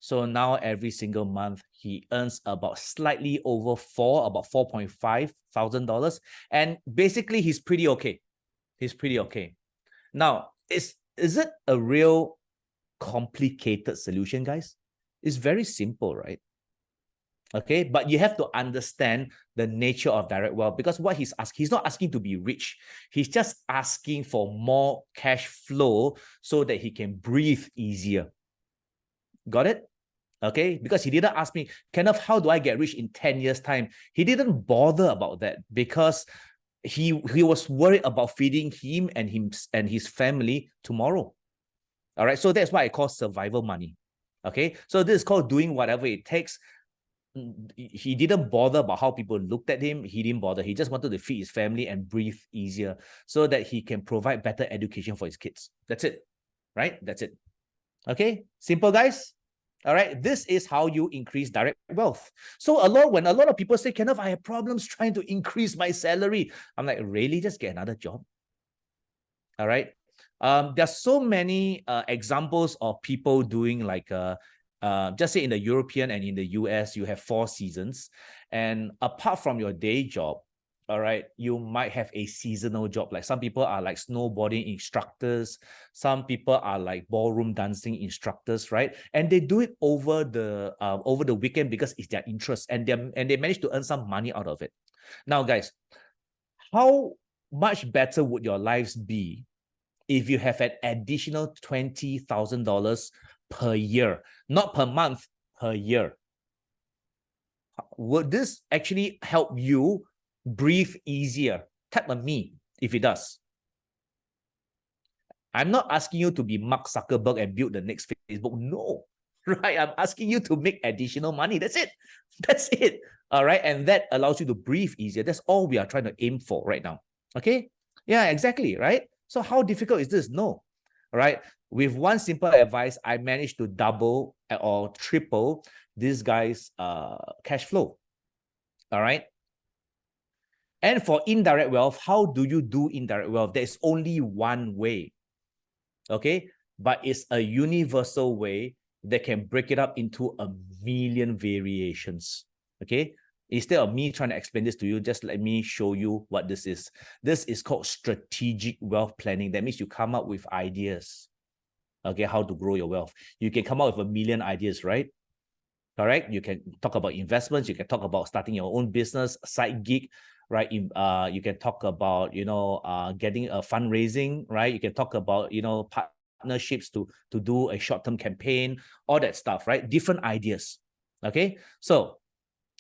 So now every single month, he earns about slightly over about $4,500. And basically, he's pretty okay. He's pretty okay. Now, is it a real complicated solution, guys? It's very simple, right? Okay, but you have to understand the nature of direct wealth, because what he's asking, he's not asking to be rich. He's just asking for more cash flow so that he can breathe easier. Got it? Okay, because he didn't ask me, Kenneth, how do I get rich in 10 years' time? He didn't bother about that because he was worried about feeding him and his family tomorrow. All right, so that's why I call survival money. Okay, so this is called doing whatever it takes. He didn't bother about how people looked at him. He didn't bother. He just wanted to feed his family and breathe easier so that he can provide better education for his kids. That's it, right? That's it. Okay, simple, guys. All right, this is how you increase direct wealth. So when a lot of people say, Kenneth, I have problems trying to increase my salary. I'm like, really? Just get another job. All right. There's so many examples of people doing like just say in the European and in the US, you have 4 seasons. And apart from your day job, all right, you might have a seasonal job. Like some people are like snowboarding instructors. Some people are like ballroom dancing instructors, right? And they do it over the weekend because it's their interest, and they manage to earn some money out of it. Now, guys, how much better would your lives be if you have an additional $20,000 per year, not per month, per year? Would this actually help you breathe easier? Tap on me if it does. I'm not asking you to be Mark Zuckerberg and build the next Facebook. No, right? I'm asking you to make additional money. That's it. That's it. All right. And that allows you to breathe easier. That's all we are trying to aim for right now. Okay. Yeah, exactly. Right. So how difficult is this? No. All right. With one simple advice, I managed to double or triple this guy's cash flow. All right. And for indirect wealth, how do you do indirect wealth? There's only one way. Okay, but it's a universal way that can break it up into a million variations. Okay, instead of me trying to explain this to you, just let me show you what this is. This is called strategic wealth planning. That means you come up with ideas, okay, how to grow your wealth. You can come up with a million ideas, right? Correct. You can talk about investments. You can talk about starting your own business, side gig, right? You can talk about, getting a fundraising, right? You can talk about, partnerships to do a short-term campaign, all that stuff, right? Different ideas. Okay. So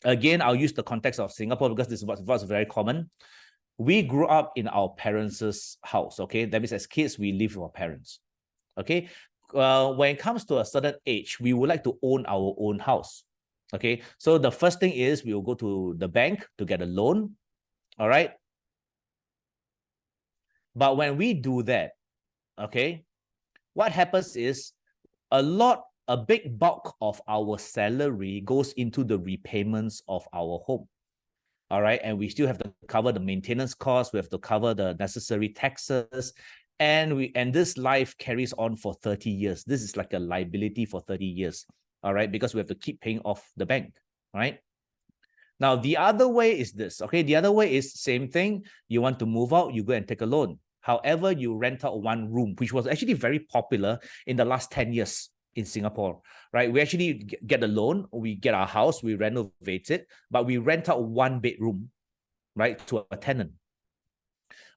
again, I'll use the context of Singapore because this is what's very common. We grew up in our parents' house. Okay. That means as kids, we live with our parents. Okay. When it comes to a certain age, we would like to own our own house. Okay, so the first thing is we will go to the bank to get a loan. All right. But when we do that, okay, what happens is a big bulk of our salary goes into the repayments of our home. All right. And we still have to cover the maintenance costs. We have to cover the necessary taxes. And this life carries on for 30 years. This is like a liability for 30 years. All right. Because we have to keep paying off the bank. Right. Now, the other way is this. Okay. The other way is same thing. You want to move out, you go and take a loan. However, you rent out one room, which was actually very popular in the last 10 years in Singapore, right? We actually get a loan, we get our house, we renovate it, but we rent out one bedroom, right, to a tenant.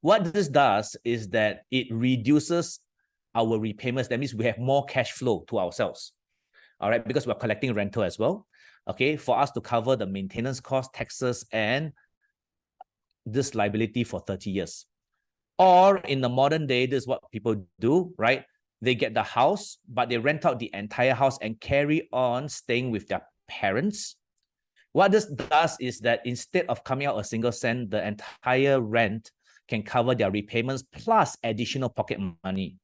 What this does is that it reduces our repayments. That means we have more cash flow to ourselves, all right, because we're collecting rental as well, okay, for us to cover the maintenance cost, taxes, and this liability for 30 years. Or in the modern day, this is what people do, right? They get the house, but they rent out the entire house and carry on staying with their parents. What this does is that instead of coming out a single cent, the entire rent can cover their repayments plus additional pocket money.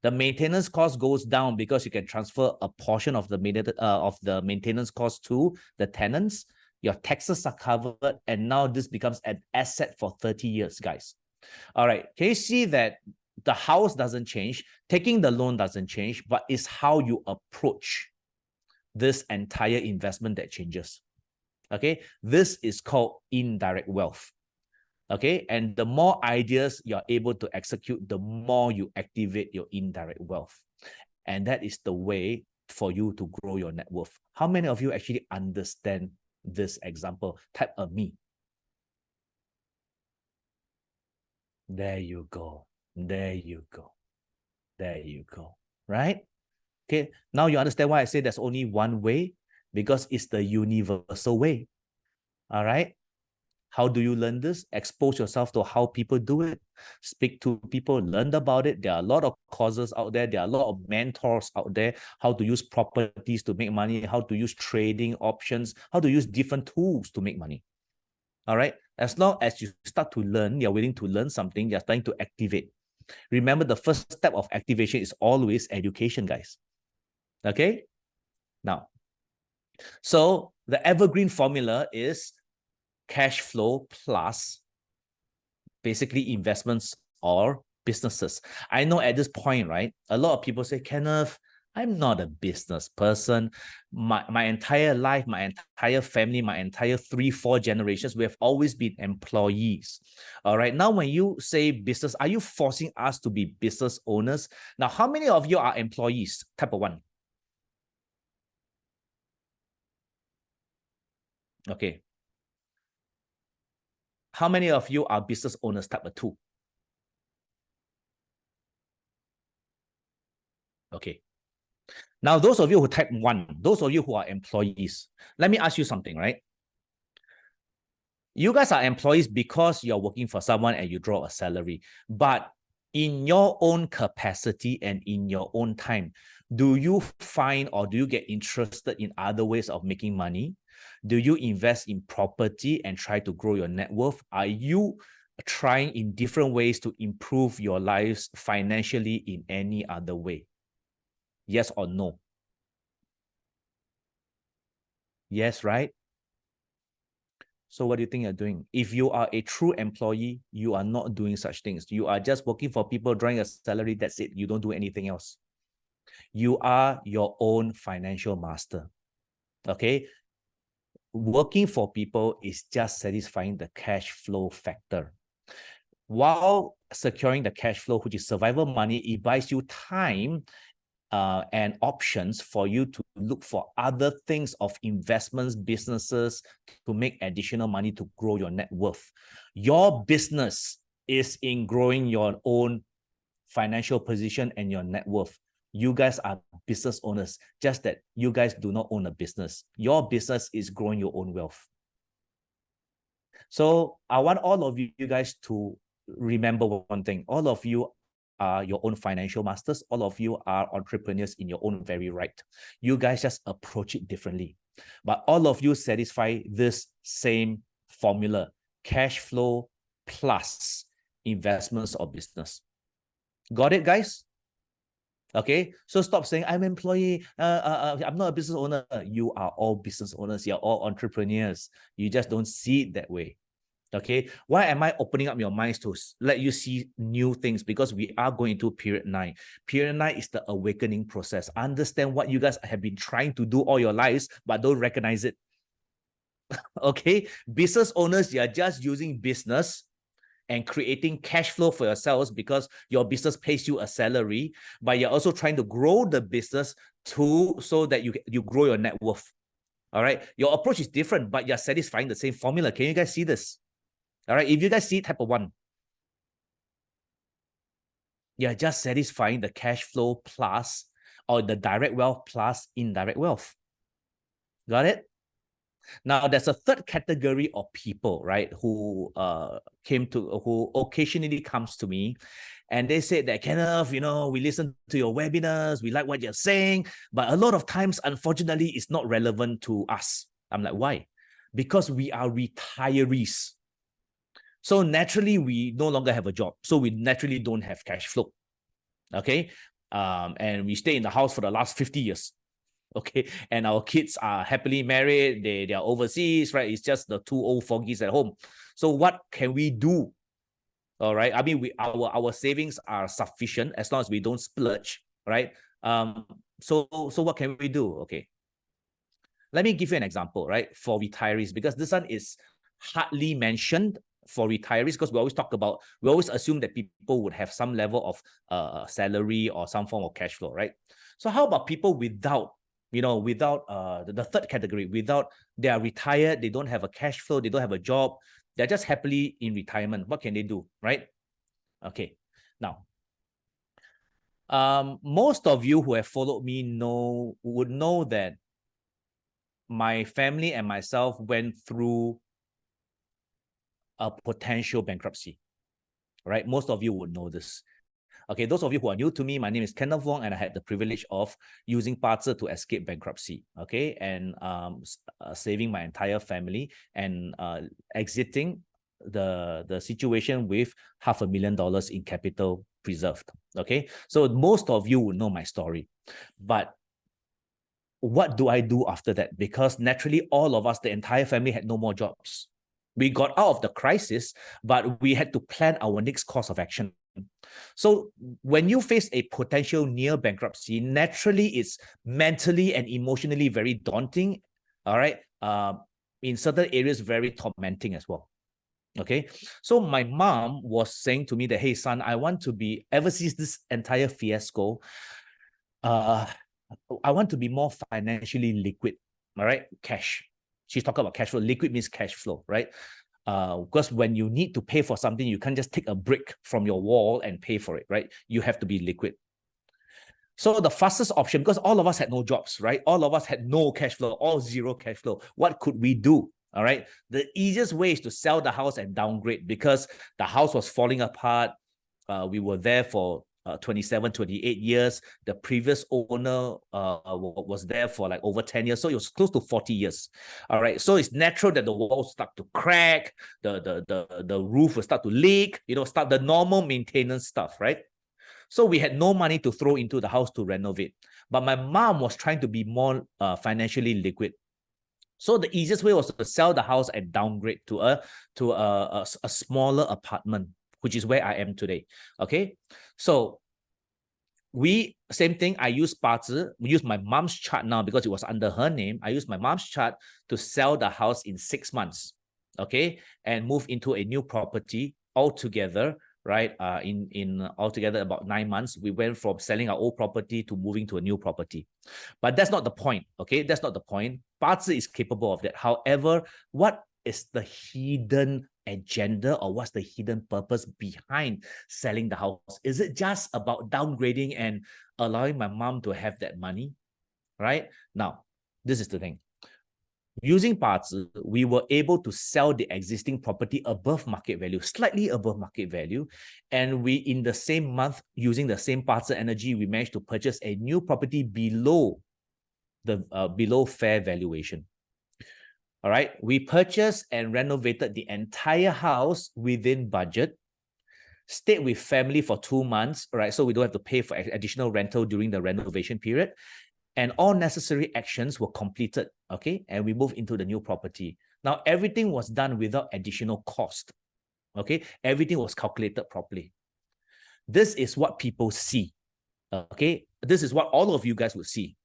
The maintenance cost goes down because you can transfer a portion of the maintenance cost to the tenants. Your taxes are covered, and now this becomes an asset for 30 years, guys. All right, can you see that the house doesn't change, taking the loan doesn't change, but it's how you approach this entire investment that changes. Okay, this is called indirect wealth. Okay, and the more ideas you're able to execute, the more you activate your indirect wealth. And that is the way for you to grow your net worth. How many of you actually understand this example? Type a me. There you go. There you go. There you go. Right? Okay. Now you understand why I say there's only one way. because it's the universal way. All right. How do you learn this? Expose yourself to how people do it. Speak to people, learn about it. There are a lot of courses out there. There are a lot of mentors out there. How to use properties to make money, how to use trading options, how to use different tools to make money. All right. As long as you start to learn, you're willing to learn something, you're starting to activate. Remember, the first step of activation is always education, guys. Okay. Now, so the evergreen formula is cash flow plus basically investments or businesses. I know at this point, right, a lot of people say, Kenneth, I'm not a business person. My entire life, my entire family, my entire 3-4 generations, we have always been employees. All right. Now, when you say business, are you forcing us to be business owners? Now, how many of you are employees? Type of one. Okay. How many of you are business owners? Type of two. Okay. Now, those of you who type one, those of you who are employees, let me ask you something, right? You guys are employees because you're working for someone and you draw a salary. But in your own capacity and in your own time, do you find or do you get interested in other ways of making money? Do you invest in property and try to grow your net worth? Are you trying in different ways to improve your lives financially in any other way? Yes or no? Yes, right? So what do you think you're doing? If you are a true employee, you are not doing such things. You are just working for people, drawing a salary. That's it. You don't do anything else. You are your own financial master. Okay? Working for people is just satisfying the cash flow factor. While securing the cash flow, which is survival money, it buys you time and options for you to look for other things of investments, businesses to make additional money to grow your net worth. Your business is in growing your own financial position and your net worth. You guys are business owners, just that you guys do not own a business. Your business is growing your own wealth. So I want all of you guys to remember one thing. All of you are your own financial masters. All of you are entrepreneurs in your own very right. You guys just approach it differently. But all of you satisfy this same formula: cash flow plus investments or business. Got it, guys? Okay, so stop saying I'm an employee, I'm not a business owner. You are all business owners. You're all entrepreneurs. You just don't see it that way. Okay, why am I opening up your minds to let you see new things? Because we are going into period 9. Period 9 is the awakening process. Understand what you guys have been trying to do all your lives, but don't recognize it. Okay, business owners, you're just using business and creating cash flow for yourselves because your business pays you a salary, but you're also trying to grow the business so that you grow your net worth. All right, your approach is different, but you're satisfying the same formula. Can you guys see this? All right, if you guys see type of one, you're just satisfying the cash flow plus or the direct wealth plus indirect wealth. Got it? Now, there's a third category of people, right, who occasionally comes to me and they say that, Kenneth, we listen to your webinars, we like what you're saying, but a lot of times, unfortunately, it's not relevant to us. I'm like, why? Because we are retirees. So naturally, we no longer have a job. So we naturally don't have cash flow. Okay. And we stay in the house for the last 50 years. Okay. And our kids are happily married. They are overseas, right? It's just the two old fogies at home. So what can we do? All right. I mean, our savings are sufficient as long as we don't splurge, right? So what can we do? Okay. Let me give you an example, right? For retirees, because this one is hardly mentioned for retirees, because we always assume that people would have some level of salary or some form of cash flow, right? So how about people without the third category, they are retired, they don't have a cash flow, they don't have a job, they're just happily in retirement. What can they do, right? Okay, now, most of you who have followed me would know that my family and myself went through a potential bankruptcy, right? Most of you would know this. Okay, those of you who are new to me, my name is Kenneth Wong, and I had the privilege of using Bazi to escape bankruptcy, okay, and saving my entire family and exiting the situation with $500,000 in capital preserved, okay? So most of you would know my story, but what do I do after that? Because naturally, all of us, the entire family, had no more jobs. We got out of the crisis, but we had to plan our next course of action. So when you face a potential near bankruptcy, naturally it's mentally and emotionally very daunting, all right? In certain areas, very tormenting as well. Okay, so my mom was saying to me that, hey, son, I want to be, ever since this entire fiasco, I want to be more financially liquid, all right? Cash. She's talking about cash flow. Liquid means cash flow, right? Because when you need to pay for something, you can't just take a brick from your wall and pay for it, right? You have to be liquid. So the fastest option, because all of us had no jobs, right? All of us had no cash flow, all zero cash flow. What could we do? All right. The easiest way is to sell the house and downgrade, because the house was falling apart. We were there for 27, 28 years. The previous owner was there for like over 10 years. So it was close to 40 years. All right. So it's natural that the walls start to crack, the roof will start to leak, start the normal maintenance stuff, right? So we had no money to throw into the house to renovate. But my mom was trying to be more financially liquid. So the easiest way was to sell the house and downgrade to a smaller apartment, which is where I am today. Okay, so same thing. I use Bazi. We use my mom's chart now because it was under her name. I use my mom's chart to sell the house in 6 months. Okay, and move into a new property altogether. Right, in altogether about 9 months, we went from selling our old property to moving to a new property. But that's not the point, okay? That's not the point. Bazi is capable of that. However, what is the hidden agenda, or what's the hidden purpose behind selling the house? Is it just about downgrading and allowing my mom to have that money, right? Now, this is the thing. Using Bazi, we were able to sell the existing property above market value, slightly above market value. And we, in the same month, using the same Bazi energy, we managed to purchase a new property below below fair valuation. All right. We purchased and renovated the entire house within budget, stayed with family for 2 months, right? So we don't have to pay for additional rental during the renovation period. And all necessary actions were completed, okay? And we moved into the new property. Now, everything was done without additional cost, okay? Everything was calculated properly. This is what people see, okay? This is what all of you guys will see,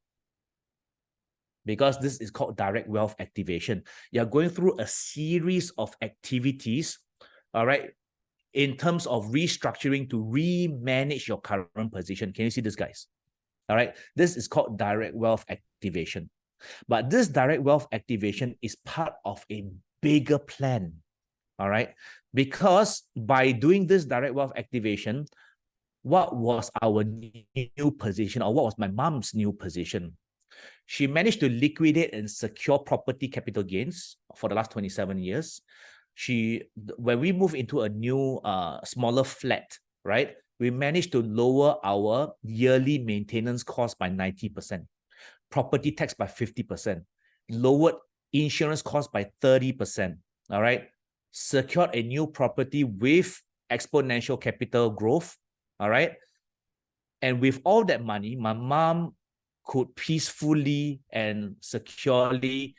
because this is called direct wealth activation. You're going through a series of activities, all right, in terms of restructuring to re-manage your current position. Can you see this, guys? All right, this is called direct wealth activation. But this direct wealth activation is part of a bigger plan, all right? Because by doing this direct wealth activation, what was our new position, or what was my mom's new position? She managed to liquidate and secure property capital gains for the last 27 years. When we moved into a new, smaller flat, right, we managed to lower our yearly maintenance cost by 90%, property tax by 50%, lowered insurance cost by 30%, all right? Secured a new property with exponential capital growth, all right? And with all that money, my mom could peacefully and securely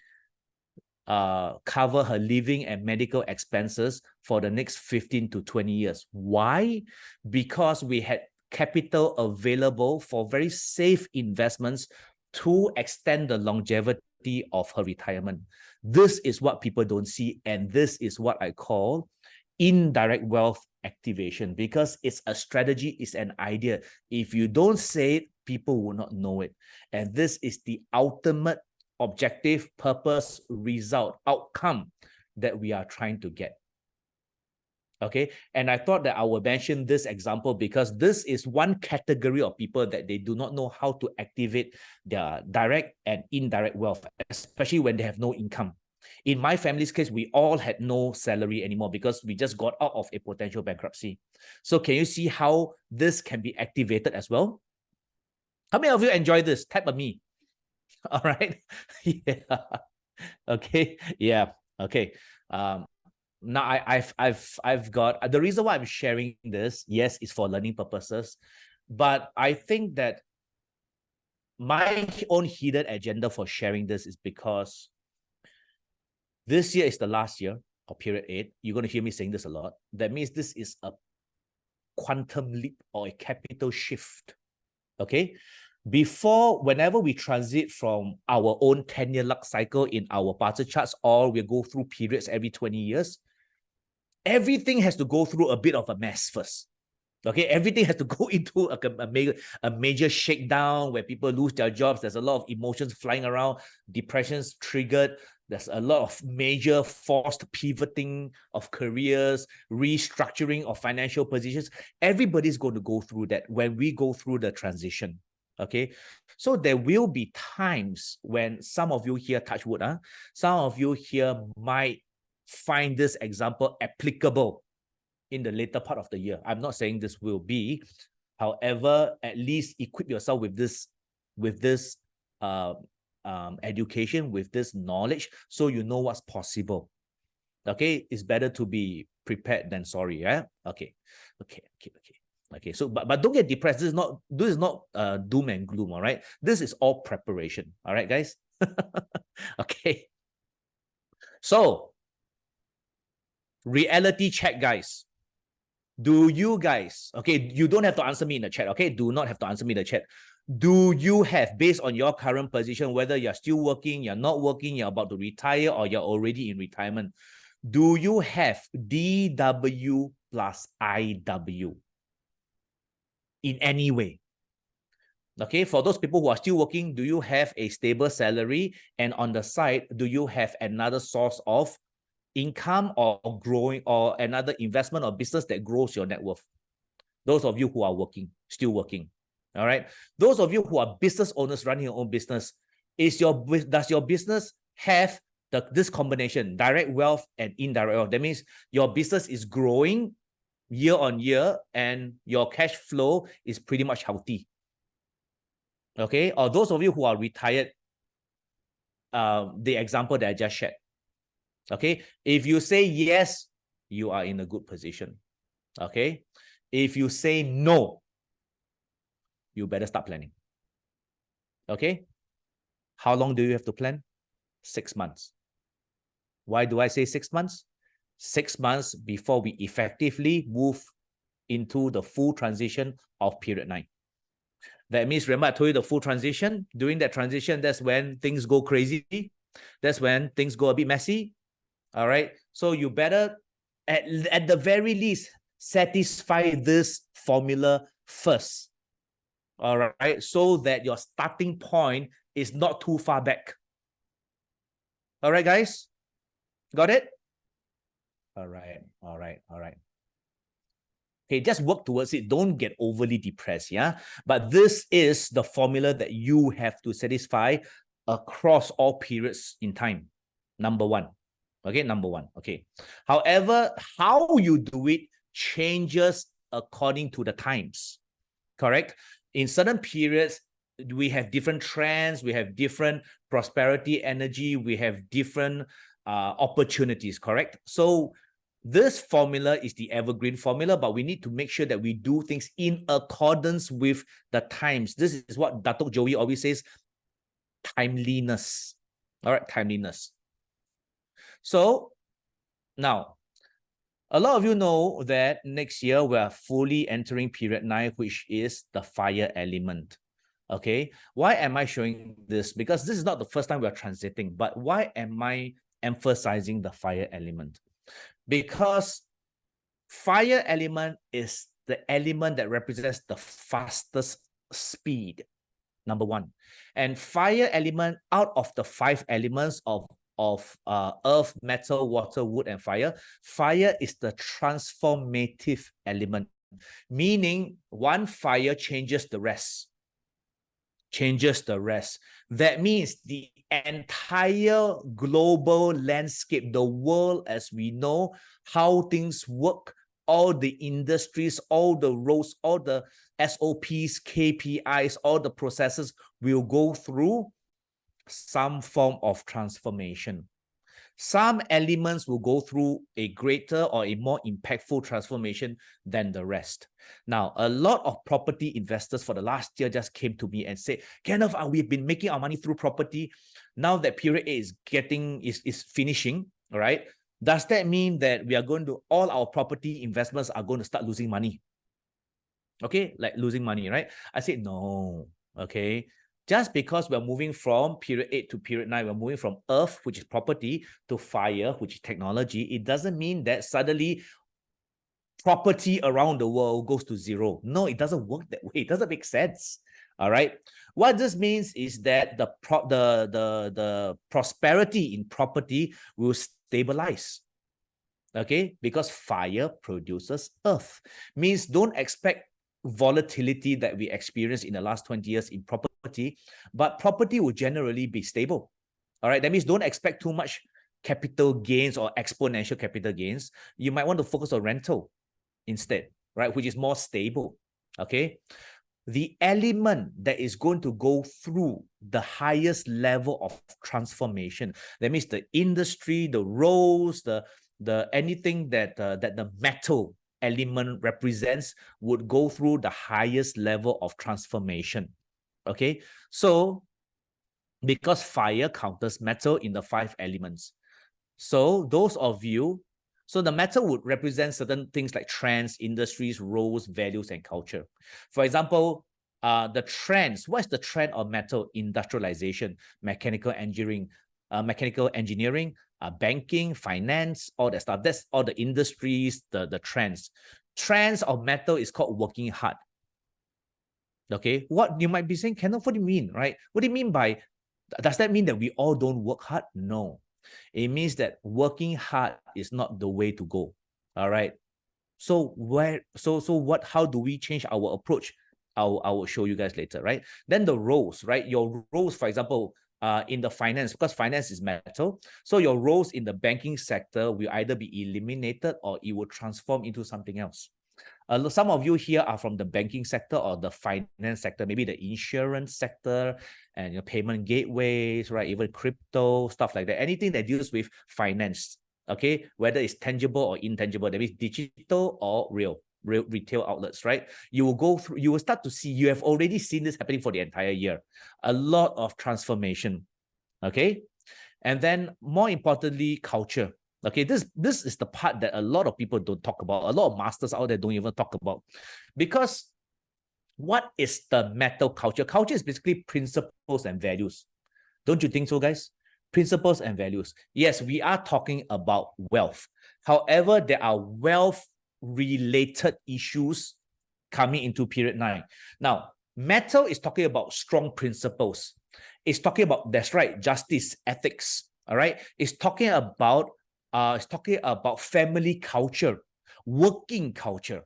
cover her living and medical expenses for the next 15 to 20 years. Why? Because we had capital available for very safe investments to extend the longevity of her retirement. This is what people don't see, and this is what I call indirect wealth activation, because it's a strategy, it's an idea. If you don't say it, people will not know it. And this is the ultimate objective, purpose, result, outcome that we are trying to get. Okay, and I thought that I would mention this example because this is one category of people that they do not know how to activate their direct and indirect wealth, especially when they have no income. In my family's case, we all had no salary anymore because we just got out of a potential bankruptcy. So can you see how this can be activated as well? How many of you enjoy this? Type of me. All right. Yeah. Okay. Yeah. Okay. Now I've got the reason why I'm sharing this, yes, is for learning purposes, but I think that my own hidden agenda for sharing this is because this year is the last year of period 8. You're going to hear me saying this a lot. That means this is a quantum leap or a capital shift. Okay. Before, whenever we transit from our own 10-year luck cycle in our Bazi charts, or we go through periods every 20 years, everything has to go through a bit of a mess first. Okay, everything has to go into a major shakedown where people lose their jobs. There's a lot of emotions flying around, depressions triggered. There's a lot of major forced pivoting of careers, restructuring of financial positions. Everybody's going to go through that when we go through the transition. Okay, so there will be times when some of you here, touch wood, some of you here might find this example applicable in the later part of the year. I'm not saying this will be, however, at least equip yourself with this education, with this knowledge, so you know what's possible. Okay, it's better to be prepared than sorry. Yeah. Okay. So, but don't get depressed. This is not doom and gloom. All right. This is all preparation. All right, guys. Okay. So, reality check, guys. Do you guys, okay, you don't have to answer me in the chat, okay? Do not have to answer me in the chat. Do you have, based on your current position, whether you're still working, you're not working, you're about to retire, or you're already in retirement, do you have DW plus IW in any way? Okay, for those people who are still working, do you have a stable salary? And on the side, do you have another source of income or growing, or another investment or business that grows your net worth? Those of you who are working, still working. All right. Those of you who are business owners running your own business, does your business have this combination, direct wealth and indirect wealth? That means your business is growing year on year and your cash flow is pretty much healthy. Okay. Or those of you who are retired, the example that I just shared. Okay. If you say yes, you are in a good position. Okay. If you say no, you better start planning. Okay. How long do you have to plan? 6 months. Why do I say 6 months? 6 months before we effectively move into the full transition of period 9. That means, remember I told you the full transition. During that transition, that's when things go crazy. That's when things go a bit messy. All right. So you better, at the very least, satisfy this formula first. All right. So that your starting point is not too far back. All right, guys. Got it? All right. Okay, just work towards it. Don't get overly depressed, yeah? But this is the formula that you have to satisfy across all periods in time. Number one. Okay, number one. Okay. However, how you do it changes according to the times. Correct? In certain periods, we have different trends, we have different prosperity energy, we have different opportunities, correct? So this formula is the evergreen formula, but we need to make sure that we do things in accordance with the times. This is what Datuk Joey always says, timeliness. All right, timeliness. So now, a lot of you know that next year we are fully entering period 9, which is the fire element. Okay, why am I showing this? Because this is not the first time we are transiting, but why am I emphasizing the fire element? Because fire element is the element that represents the fastest speed, number one. And fire element, out of the 5 elements of of earth, metal, water, wood, and fire. Fire is the transformative element, meaning one fire changes the rest. That means the entire global landscape, the world as we know, how things work, all the industries, all the roles, all the SOPs, KPIs, all the processes will go through some form of transformation. Some elements will go through a greater or a more impactful transformation than the rest. Now, a lot of property investors for the last year just came to me and said, Kenneth, we've been making our money through property. Now that period A is finishing, all right? Does that mean that we are going to, all our property investments are going to start losing money? Okay, like losing money, right? I said, no, okay? Just because we're moving from period 8 to period 9, we're moving from earth, which is property, to fire, which is technology, it doesn't mean that suddenly property around the world goes to zero. No, it doesn't work that way. It doesn't make sense. All right. What this means is that the prosperity in property will stabilize. Okay, because fire produces earth. Means don't expect volatility that we experienced in the last 20 years in property, but property will generally be stable. All right, that means don't expect too much capital gains or exponential capital gains. You might want to focus on rental instead, right, which is more stable. Okay, the element that is going to go through the highest level of transformation, that means the industry, the roles, the anything that the metal element represents would go through the highest level of transformation. Okay, so because fire counters metal in the 5 elements, so those of you, so the metal would represent certain things like trends, industries, roles, values, and culture. For example, the trends, what's the trend of metal? Industrialization, mechanical engineering, banking, finance, all that stuff. That's all the industries, the trends. Trends of metal is called working hard. Okay, what you might be saying, Kenneth, what do you mean, right? What do you mean by, does that mean that we all don't work hard? No, it means that working hard is not the way to go. All right. So how do we change our approach? I will show you guys later, right? Then the roles, right? Your roles, for example, in the finance, because finance is metal, so your roles in the banking sector will either be eliminated or it will transform into something else. Some of you here are from the banking sector or the finance sector, maybe the insurance sector and your payment gateways, right? Even crypto, stuff like that. Anything that deals with finance, okay? Whether it's tangible or intangible, that means digital or real retail outlets, right? You will go through, you will start to see, you have already seen this happening for the entire year. A lot of transformation, okay? And then more importantly, culture. Okay, this is the part that a lot of people don't talk about. A lot of masters out there don't even talk about. Because what is the metal culture? Culture is basically principles and values. Don't you think so, guys? Principles and values. Yes, we are talking about wealth. However, there are wealth-related issues coming into period 9. Now, metal is talking about strong principles. It's talking about, that's right, justice, ethics. All right, it's talking about family culture, working culture.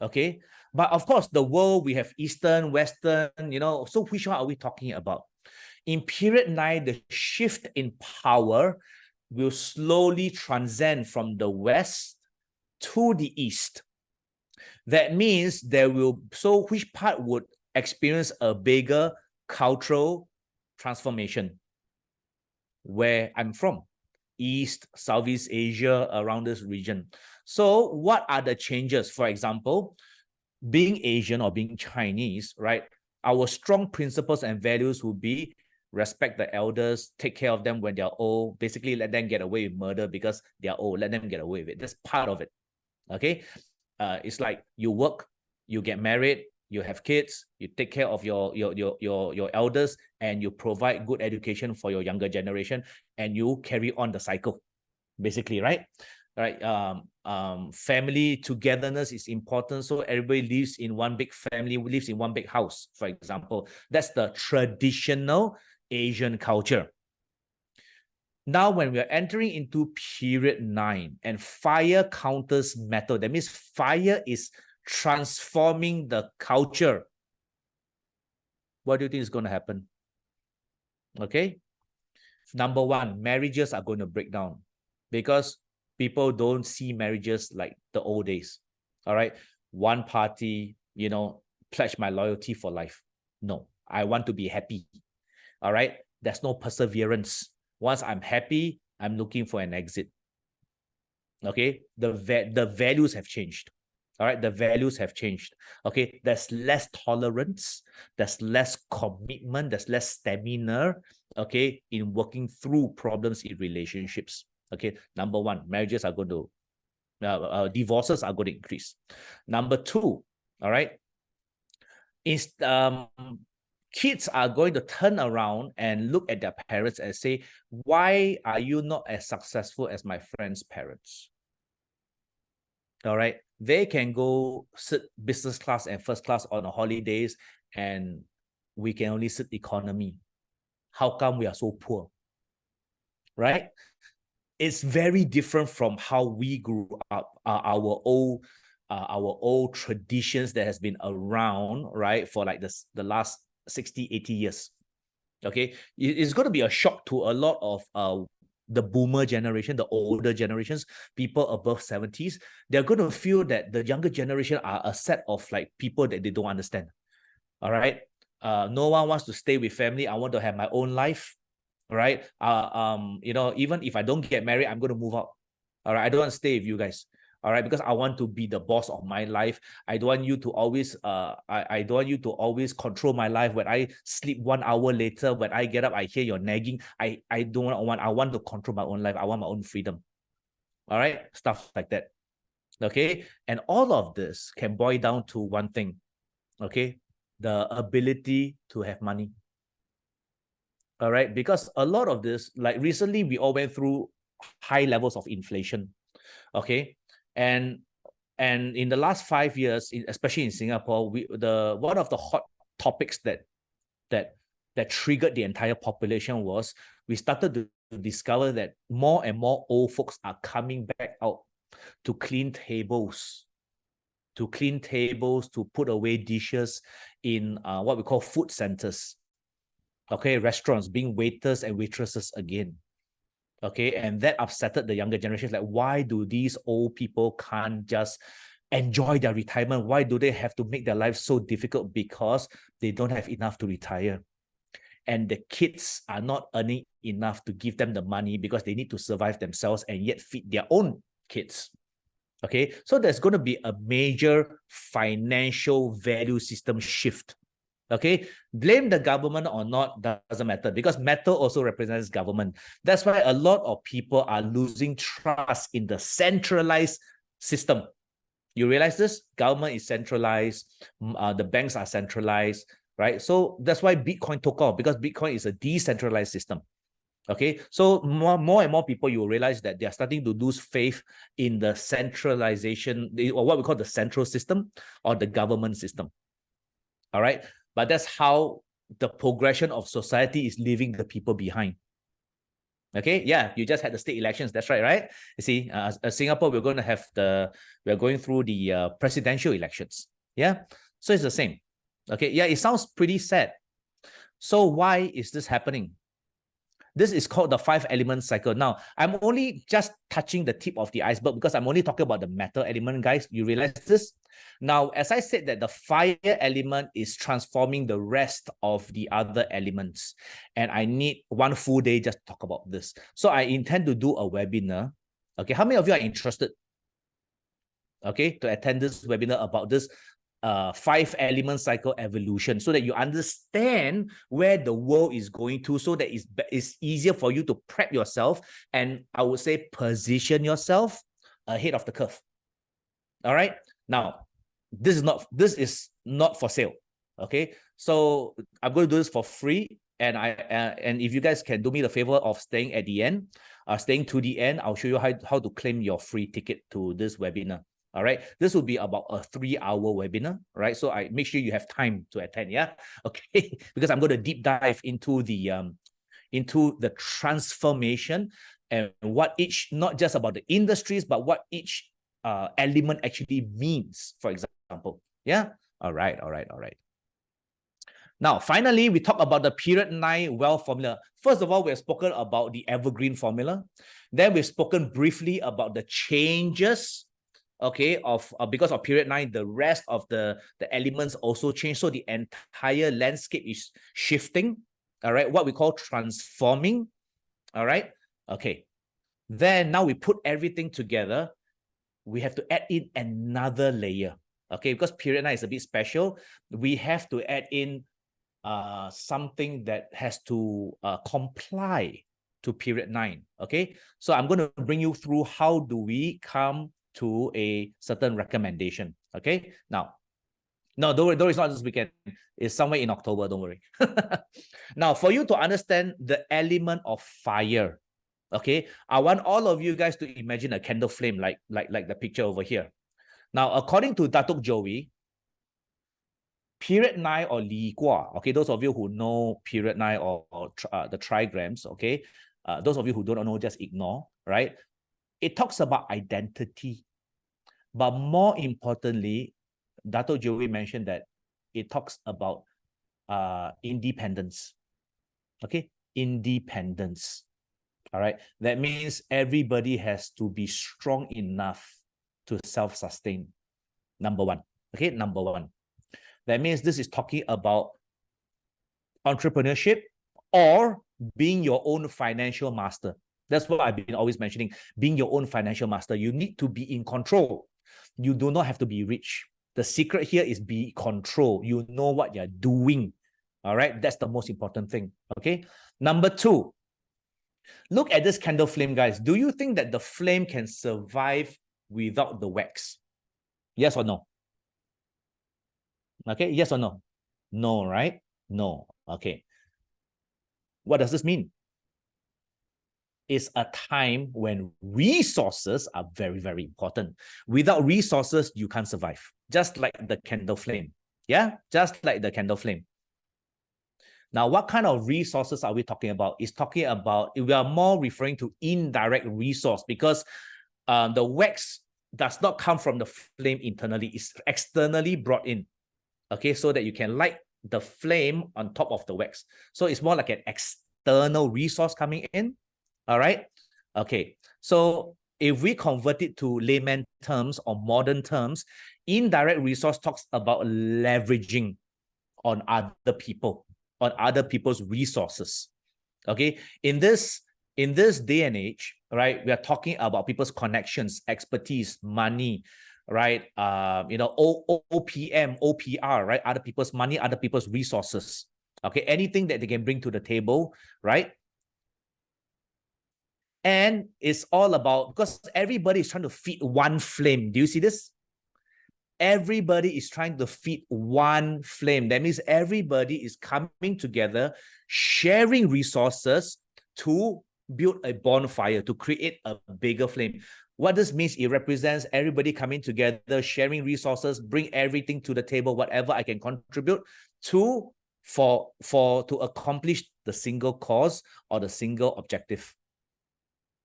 Okay, but of course, the world, we have Eastern, Western, you know, so which one are we talking about? In period 9, the shift in power will slowly transcend from the West to the East. That means there will, so which part would experience a bigger cultural transformation? Where I'm from, East, Southeast Asia, around this region. So what are the changes? For example, being Asian or being Chinese, right? Our strong principles and values will be respect the elders, take care of them when they're old, basically let them get away with murder because they're old, let them get away with it. That's part of it, okay? It's like you work, you get married, you have kids, you take care of your elders, and you provide good education for your younger generation, and you carry on the cycle, basically, right? Right. Family togetherness is important, so everybody lives in one big family, lives in one big house, for example. That's the traditional Asian culture. Now, when we are entering into period 9 and fire counters metal, that means fire is transforming the culture. What do you think is going to happen? Okay. Number one, marriages are going to break down because people don't see marriages like the old days. All right. One party, you know, pledge my loyalty for life. No, I want to be happy. All right. There's no perseverance. Once I'm happy, I'm looking for an exit. Okay. The values have changed. All right. The values have changed. Okay. There's less tolerance. There's less commitment. There's less stamina. Okay. In working through problems in relationships. Okay. Number one, marriages are going to, divorces are going to increase. Number two, all right, is kids are going to turn around and look at their parents and say, why are you not as successful as my friend's parents? All right. They can go sit business class and first class on the holidays, and we can only sit economy. How come we are so poor? Right? It's very different from how we grew up. Our old traditions that has been around, right, for like the last 60, 80 years. Okay. It's going to be a shock to a lot of the boomer generation, the older generations, people above 70s. They're going to feel that the younger generation are a set of like people that they don't understand. All right. No one wants to stay with family. I want to have my own life. Right. You know, even if I don't get married, I'm going to move out. All right. I don't want to stay with you guys. All right, because I want to be the boss of my life. I don't want you to always I don't want you to always control my life. When I sleep 1 hour later, when I get up, I hear your nagging. I want to control my own life. I want my own freedom. All right, stuff like that. Okay, and all of this can boil down to one thing. Okay, the ability to have money. All right, because a lot of this, like recently, we all went through high levels of inflation. Okay, and in the last 5 years, especially in Singapore, one of the hot topics that triggered the entire population was we started to discover that more and more old folks are coming back out to clean tables, to put away dishes in what we call food centers. Okay, restaurants, being waiters and waitresses again. Okay, and that upsetted the younger generations. Like, why do these old people can't just enjoy their retirement? Why do they have to make their life so difficult? Because they don't have enough to retire. And the kids are not earning enough to give them the money because they need to survive themselves and yet feed their own kids. Okay, so there's going to be a major financial value system shift. Okay, blame the government or not doesn't matter, because metal also represents government. That's why a lot of people are losing trust in the centralized system. You realize this? Government is centralized, the banks are centralized, right? So that's why Bitcoin took off, because Bitcoin is a decentralized system. Okay, so more and more people, you will realize that they are starting to lose faith in the centralization, or what we call the central system or the government system. All right, but that's how the progression of society is leaving the people behind. Okay, yeah, you just had the state elections. That's right? You see, Singapore, we're going through the presidential elections. Yeah, so it's the same. Okay, yeah, it sounds pretty sad. So why is this happening? This is called the 5-element cycle. Now, I'm only just touching the tip of the iceberg because I'm only talking about the metal element, guys. You realize this? Now, as I said, that the fire element is transforming the rest of the other elements. And I need one full day just to talk about this. So I intend to do a webinar. Okay, how many of you are interested? Okay, to attend this webinar about this 5-element cycle evolution, so that you understand where the world is going to, so that it's easier for you to prep yourself, and I would say position yourself ahead of the curve. All right, now this is not for sale. Okay, so I'm going to do this for free, and and if you guys can do me the favor of staying at the end, staying to the end, I'll show you how to claim your free ticket to this webinar. All right, this will be about a 3-hour webinar, right? So I make sure you have time to attend. Yeah, okay, because I'm going to deep dive into the into the transformation and what each, not just about the industries, but what each element actually means, for example. Yeah. All right. Now, finally, we talk about the period 9 wealth formula. First of all, we have spoken about the evergreen formula. Then we've spoken briefly about the changes, okay, of because of period 9, the rest of the elements also change. So the entire landscape is shifting, all right, what we call transforming, all right, okay. Then now we put everything together. We have to add in another layer, okay, because period 9 is a bit special. We have to add in something that has to comply to period 9, okay? So I'm going to bring you through how do we come to a certain recommendation, okay? Now, no, don't worry, it's not this weekend. It's somewhere in October, don't worry. Now, for you to understand the element of fire, okay, I want all of you guys to imagine a candle flame like the picture over here. Now, according to Datuk Joey, period 9 or Li Gua, okay, those of you who know period 9 or the trigrams, okay, those of you who don't know, just ignore, right? It talks about identity. But more importantly, Dato' Joey mentioned that it talks about independence, okay? Independence, all right? That means everybody has to be strong enough to self-sustain, number one, okay? Number one. That means this is talking about entrepreneurship or being your own financial master. That's what I've been always mentioning, being your own financial master. You need to be in control. You do not have to be rich. The secret here is be control. You know what you're doing. All right, that's the most important thing. Okay. Number two, look at this candle flame, guys. Do you think that the flame can survive without the wax? Yes or no? Okay, yes or no? No, right? No. Okay. What does this mean? It's a time when resources are very, very important. Without resources, you can't survive. Just like the candle flame. Yeah, just like the candle flame. Now, what kind of resources are we talking about? It's talking about, we are more referring to indirect resource because the wax does not come from the flame internally. It's externally brought in, okay, so that you can light the flame on top of the wax. So it's more like an external resource coming in, all right? Okay, so if we convert it to layman terms or modern terms, indirect resource talks about leveraging on other people, on other people's resources. Okay, in this day and age, right, we are talking about people's connections, expertise, money, right? You know, OPM, OPR, right? Other people's money, other people's resources. Okay, anything that they can bring to the table, right? And it's all about, because everybody is trying to feed one flame. Do you see this? Everybody is trying to feed one flame. That means everybody is coming together, sharing resources to build a bonfire, to create a bigger flame. What this means, it represents everybody coming together, sharing resources, bring everything to the table, whatever I can contribute to to accomplish the single cause or the single objective.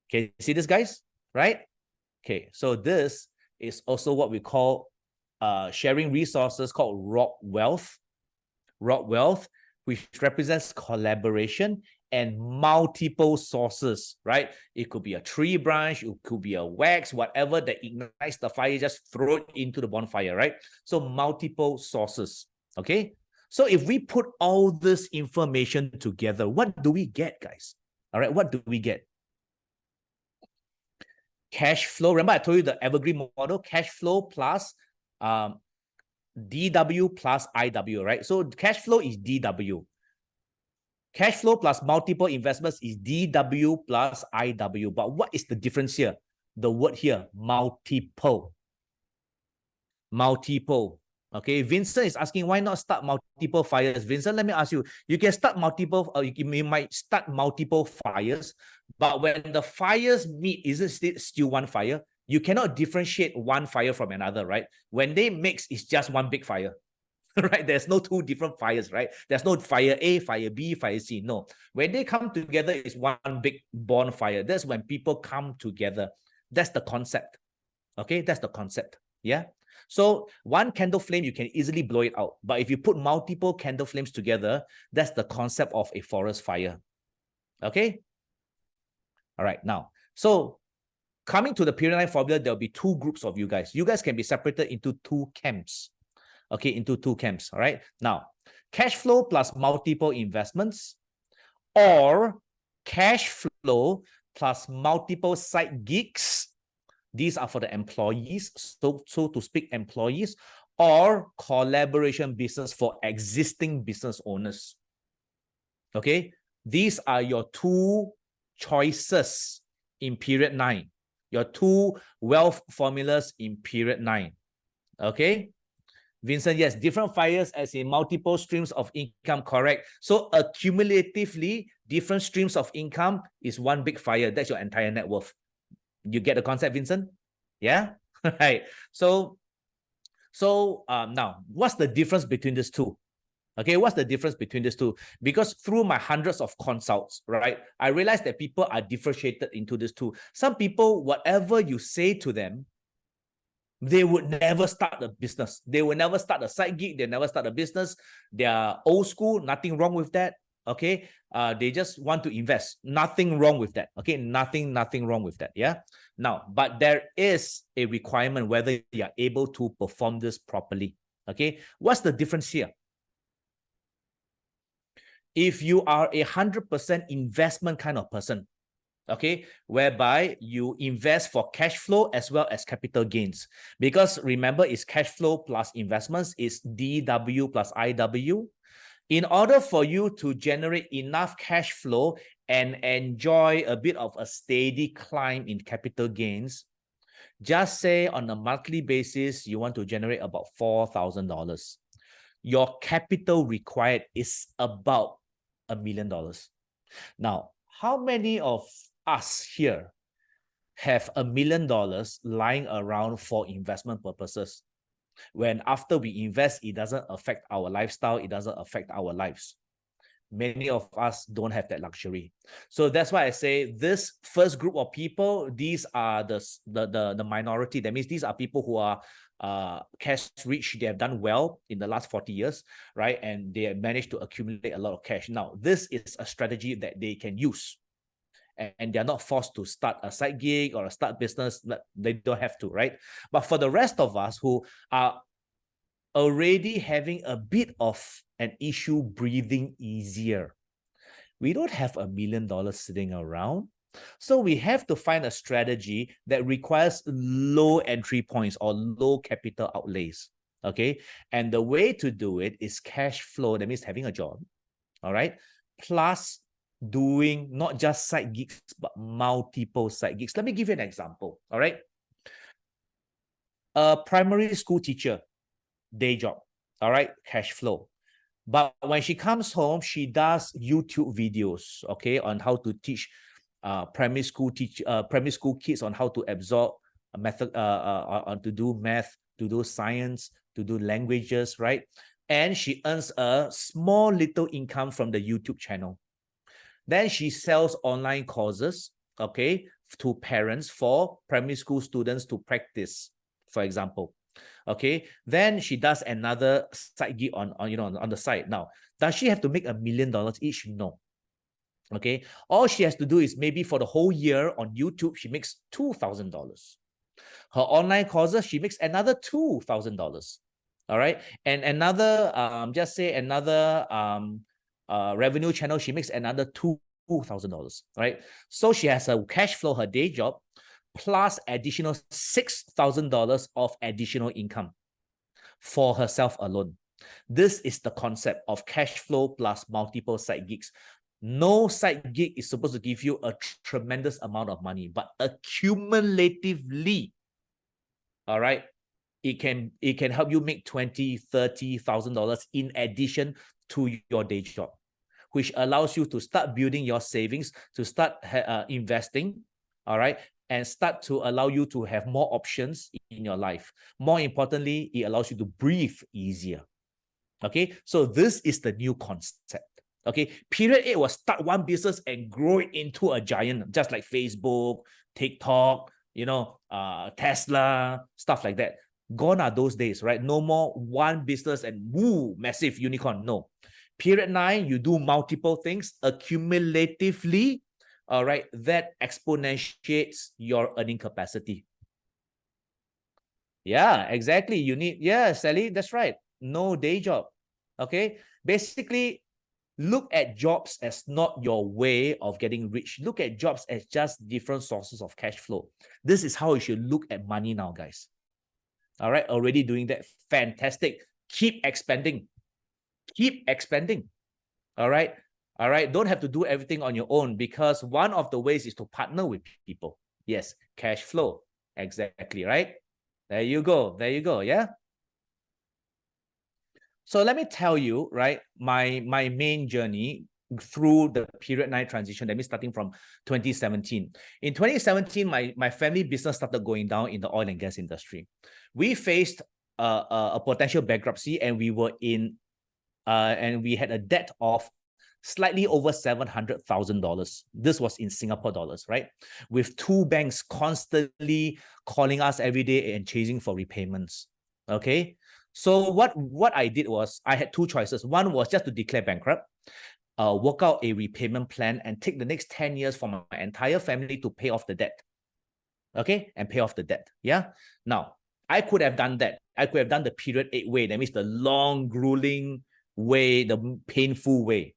Okay, see this, guys? Right? Okay, so this is also what we call sharing resources, called rock wealth. Rock wealth, which represents collaboration and multiple sources, right? It could be a tree branch, it could be a wax, whatever that ignites the fire, just throw it into the bonfire, right? So multiple sources, okay? So if we put all this information together, what do we get, guys? All right, what do we get? Cash flow. Remember I told you the evergreen model, cash flow plus DW plus IW, right? So cash flow is DW. Cash flow plus multiple investments is DW plus IW. But what is the difference here? The word here, multiple. Multiple. Okay, Vincent is asking, why not start multiple fires? Vincent, let me ask you, you can start multiple, you might start multiple fires, but when the fires meet, is it still one fire? You cannot differentiate one fire from another, right? When they mix, it's just one big fire. right? There's no two different fires, right? There's no fire A, fire B, fire C. No. When they come together, it's one big bonfire. That's when people come together. That's the concept. Okay, that's the concept. Yeah. So one candle flame, you can easily blow it out. But if you put multiple candle flames together, that's the concept of a forest fire. Okay. All right. Now, so coming to the period 9 formula, there'll be two groups of you guys. You guys can be separated into two camps. Okay, into two camps. All right. Now, cash flow plus multiple investments, or cash flow plus multiple side gigs. These are for the employees, so to speak, employees, or collaboration business for existing business owners. Okay, these are your two choices in period 9, your two wealth formulas in period 9. Okay, Vincent, yes, different fires as in multiple streams of income, correct. So accumulatively, different streams of income is one big fire. That's your entire net worth. You get the concept, Vincent? Yeah. Right. So now, what's the difference between these two? Okay, what's the difference between these two? Because through my hundreds of consults, right, I realized that people are differentiated into these two. Some people, whatever you say to them, they would never start a business. They will never start a side gig. They never start a business. They are old school. Nothing wrong with that. Okay. They just want to invest. Nothing wrong with that. Okay. Nothing wrong with that. Yeah. Now, but there is a requirement whether you are able to perform this properly. Okay. What's the difference here? If you are 100% investment kind of person, okay, whereby you invest for cash flow as well as capital gains. Because remember, it's cash flow plus investments, is DW plus IW. In order for you to generate enough cash flow and enjoy a bit of a steady climb in capital gains, just say on a monthly basis, you want to generate about $4,000. Your capital required is about $1 million. Now, how many of us here have $1 million lying around for investment purposes, when after we invest, it doesn't affect our lifestyle, it doesn't affect our lives? Many of us don't have that luxury. So that's why I say this first group of people, these are the minority. That means these are people who are cash rich. They have done well in the last 40 years, right? And they have managed to accumulate a lot of cash. Now, this is a strategy that they can use, and they're not forced to start a side gig or a start business. They don't have to, right? But for the rest of us who are already having a bit of an issue breathing easier, we don't have $1 million sitting around. So we have to find a strategy that requires low entry points or low capital outlays. Okay. And the way to do it is cash flow. That means having a job. All right. Plus doing not just side gigs, but multiple side gigs. Let me give you an example. All right. A primary school teacher, day job. All right. Cash flow. But when she comes home, she does YouTube videos, okay, on how to teach primary school kids on how to absorb a method, to do math, to do science, to do languages, right? And she earns a small little income from the YouTube channel. Then she sells online courses, okay, to parents for primary school students to practice, for example. Okay, then she does another side gig on the side. Now, does she have to make $1 million each? No. Okay, all she has to do is maybe for the whole year on YouTube, she makes $2,000. Her online courses, she makes another $2,000. All right, and another just say another revenue channel, she makes another $2,000. Right, so she has a cash flow, her day job, plus additional $6,000 of additional income for herself alone. This is the concept of cash flow plus multiple side gigs. No side gig is supposed to give you a tremendous amount of money, but accumulatively, all right, it can help you make $20,000, $30,000 in addition to your day job, which allows you to start building your savings, to start investing, all right, and start to allow you to have more options in your life. More importantly, it allows you to breathe easier. Okay, so this is the new concept. Okay, period 8 was start one business and grow it into a giant, just like Facebook, TikTok, Tesla, stuff like that. Gone are those days, right? No more one business and woo, massive unicorn. No. Period 9, you do multiple things accumulatively. All right, that exponentiates your earning capacity. Yeah, exactly. You need, yeah, Sally, that's right. No day job. Okay. Basically, look at jobs as not your way of getting rich. Look at jobs as just different sources of cash flow. This is how you should look at money now, guys. All right. Already doing that. Fantastic. Keep expanding. Keep expanding. All right. All right. Don't have to do everything on your own, because one of the ways is to partner with people. Yes. Cash flow. Exactly. Right. There you go. There you go. Yeah. So let me tell you, right, my main journey through the period 9 transition, that means starting from 2017. In 2017, my family business started going down in the oil and gas industry. We faced a potential bankruptcy, and we were and we had a debt of slightly over $700,000. This was in Singapore dollars, right? With two banks constantly calling us every day and chasing for repayments. Okay. So what I did was I had two choices. One was just to declare bankrupt, work out a repayment plan, and take the next 10 years for my entire family to pay off the debt. Okay, and pay off the debt. Yeah. Now, I could have done that. I could have done the period 8 way. That means the long, grueling way, the painful way.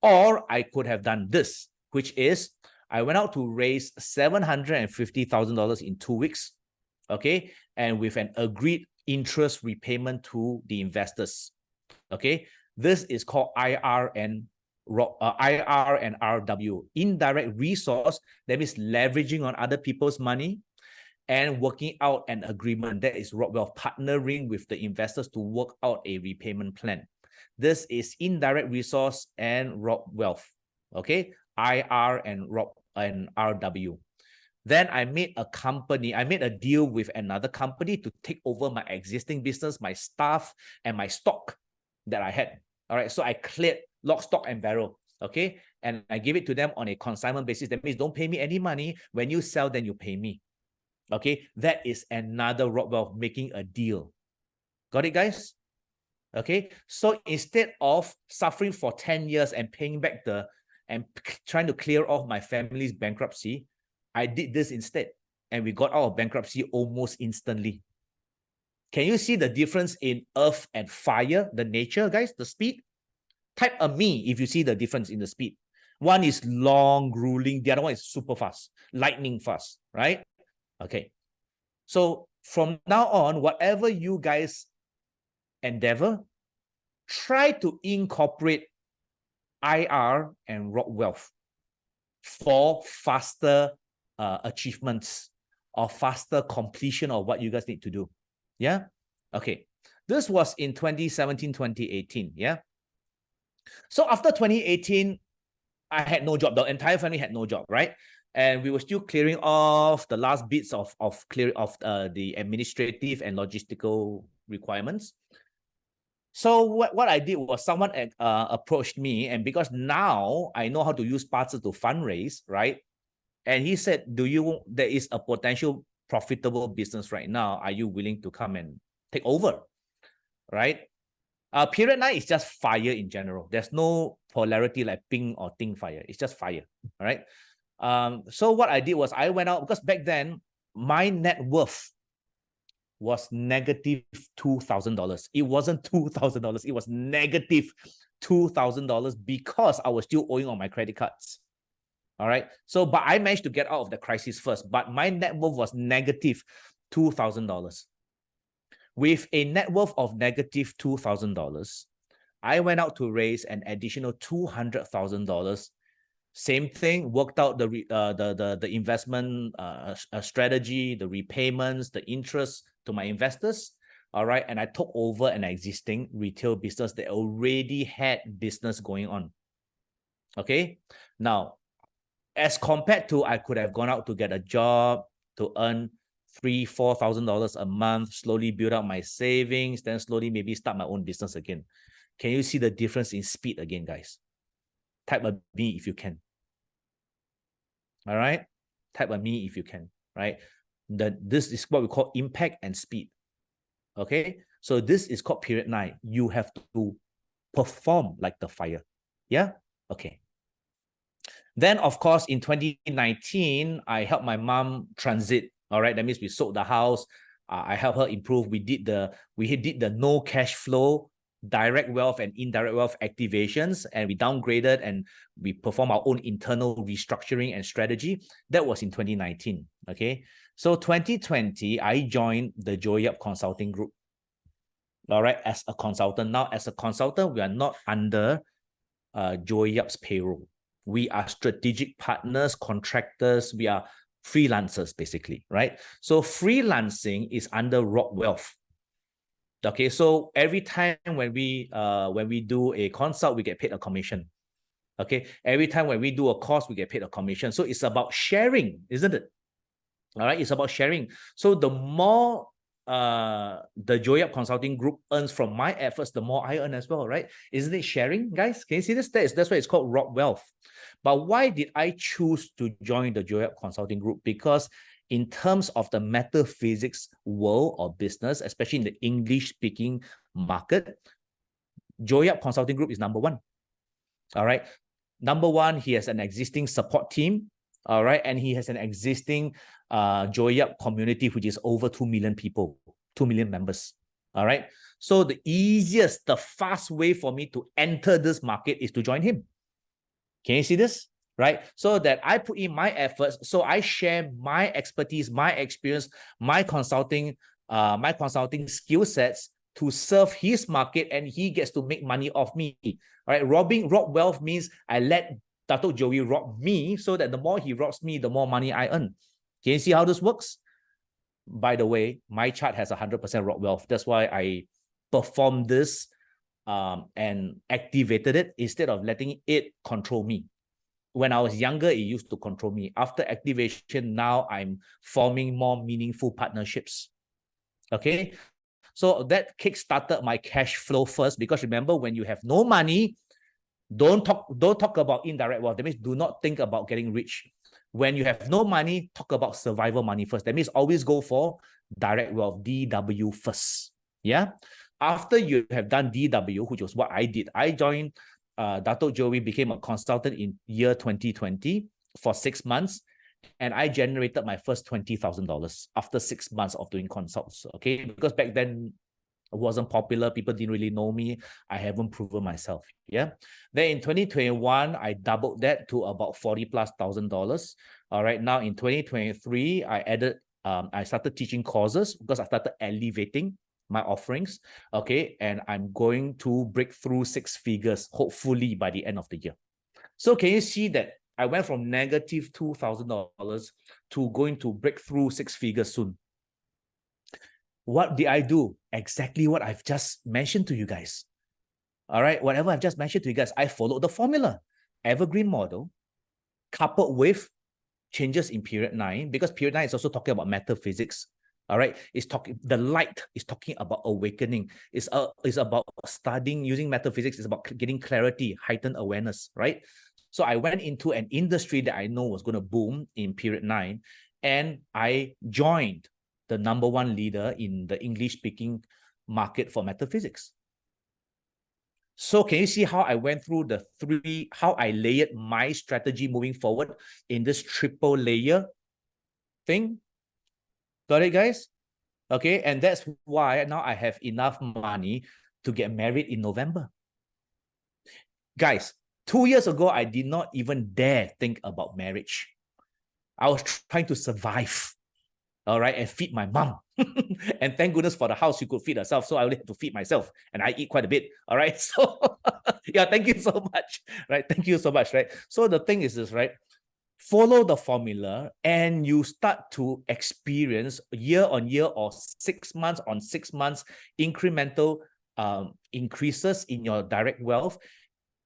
Or I could have done this, which is I went out to raise $750,000 in 2 weeks. Okay, and with an agreed interest repayment to the investors. Okay, this is called IR and RW, indirect resource. That means leveraging on other people's money and working out an agreement. That is Rob Wealth partnering with the investors to work out a repayment plan. This is indirect resource and Rob Wealth. Okay, IR and RW. Then I made a deal with another company to take over my existing business, my staff, and my stock that I had. All right, so I cleared lock, stock, and barrel. Okay, and I give it to them on a consignment basis. That means don't pay me any money. When you sell, then you pay me. Okay, that is another Rob Wealth making a deal. Got it, guys? Okay, so instead of suffering for 10 years and paying back and trying to clear off my family's bankruptcy, I did this instead, and we got out of bankruptcy almost instantly. Can you see the difference in earth and fire, the nature, guys, the speed? Type a me if you see the difference in the speed. One is long, grueling. The other one is super fast, lightning fast, right? Okay. So from now on, whatever you guys endeavor, try to incorporate IR and Rob Wealth for faster achievements or faster completion of what you guys need to do. Yeah. Okay. This was in 2017, 2018. Yeah. So after 2018, I had no job. The entire family had no job, right? And we were still clearing off the last bits of the administrative and logistical requirements. So what I did was someone approached me, and because now I know how to use Bazi to fundraise, right? And he said, there is a potential profitable business right now. Are you willing to come and take over? Right? Period 9 is just fire in general. There's no polarity like ping or ting fire. It's just fire. All right. So what I did was I went out, because back then my net worth was negative $2,000. It wasn't $2,000. It was negative $2,000 because I was still owing on my credit cards. All right. So, but I managed to get out of the crisis first, but my net worth was negative $2,000. With a net worth of negative $2,000, I went out to raise an additional $200,000. Same thing, worked out the investment strategy, the repayments, the interest to my investors. All right. And I took over an existing retail business that already had business going on. Okay. Now, as compared to I could have gone out to get a job to earn $3,000-4,000 a month, slowly build up my savings, then slowly maybe start my own business again. Can you see the difference in speed again, guys? Type a me if you can. All right? Type a me if you can, right? This is what we call impact and speed. Okay? So this is called period 9. You have to perform like the fire. Yeah? Okay. Then, of course, in 2019, I helped my mom transit. All right, that means we sold the house. I helped her improve. We did the no cash flow, direct wealth and indirect wealth activations, and we downgraded and we performed our own internal restructuring and strategy. That was in 2019. Okay, so 2020, I joined the Joey Yap Consulting Group. All right, as a consultant. Now, as a consultant, we are not under Joey Yap's payroll. We are strategic partners, contractors. We are freelancers, basically, right? So freelancing is under Rock Wealth. Okay, so every time when we do a consult, we get paid a commission. Okay, every time when we do a course, we get paid a commission. So it's about sharing, isn't it? All right, it's about sharing. So the more the Joey Yap Consulting Group earns from my efforts, the more I earn as well, right? Isn't it sharing, guys? Can you see this? That's why it's called Rock Wealth. But why did I choose to join the Joey Yap Consulting Group? Because in terms of the metaphysics world or business, especially in the English-speaking market, Joey Yap Consulting Group is number one. All right. Number one, he has an existing support team. All right. And he has an existing Joey Yap community, which is over 2 million people, 2 million members. All right. So the easiest, the fast way for me to enter this market is to join him. Can you see this? Right? So that I put in my efforts, so I share my expertise, my experience, my consulting skill sets to serve his market, and he gets to make money off me. All right. Rob wealth means I let Dato' Joey rob me, so that the more he robs me, the more money I earn. Can you see how this works? By the way, my chart has 100% rock wealth. That's why I performed this and activated it instead of letting it control me. When I was younger, it used to control me. After activation, now I'm forming more meaningful partnerships. Okay, so that kick-started my cash flow first, because remember, when you have no money, don't talk about indirect wealth. That means do not think about getting rich. When you have no money, talk about survival money first. That means always go for direct wealth, DW first. Yeah. After you have done DW, which was what I did, I joined Dato' Joey, became a consultant in year 2020 for 6 months. And I generated my first $20,000 after 6 months of doing consults. Okay. Because back then, it wasn't popular. People didn't really know me. I haven't proven myself. Yeah. Then in 2021, I doubled that to about $40,000+. All right. Now in 2023, I started teaching courses because I started elevating my offerings. Okay. And I'm going to break through 6 figures, hopefully by the end of the year. So can you see that I went from negative $2,000 to going to break through 6 figures soon? What did I do? Exactly what I've just mentioned to you guys. All right, whatever I've just mentioned to you guys, I followed the formula. Evergreen model coupled with changes in period 9, because period 9 is also talking about metaphysics. All right, the light is talking about awakening. It's about studying, using metaphysics. It's about getting clarity, heightened awareness, right? So I went into an industry that I know was going to boom in period 9, and I joined the number one leader in the English-speaking market for metaphysics. So can you see how I went through how I layered my strategy moving forward in this triple layer thing? Got it, guys? Okay, and that's why now I have enough money to get married in November. Guys, 2 years ago, I did not even dare think about marriage. I was trying to survive. All right, and feed my mom. And thank goodness for the house, she could feed herself, so I only had to feed myself, and I eat quite a bit. All right, so yeah, thank you so much. Right, thank you so much. Right, so the thing is this, right? Follow the formula, and you start to experience year on year or 6 months on 6 months incremental increases in your direct wealth.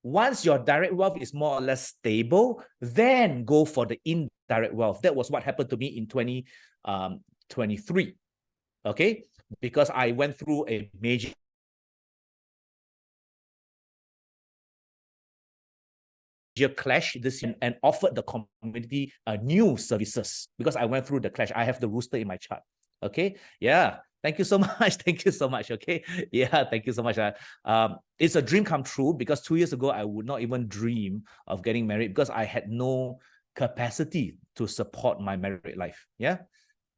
Once your direct wealth is more or less stable, then go for the indirect wealth. That was what happened to me in 2023. Okay, because I went through a major clash this year and offered the community new services because I went through the clash. I have the rooster in my chart. Okay, yeah. Thank you so much. Thank you so much. Okay, yeah. Thank you so much. It's a dream come true because 2 years ago I would not even dream of getting married because I had no capacity to support my married life. Yeah,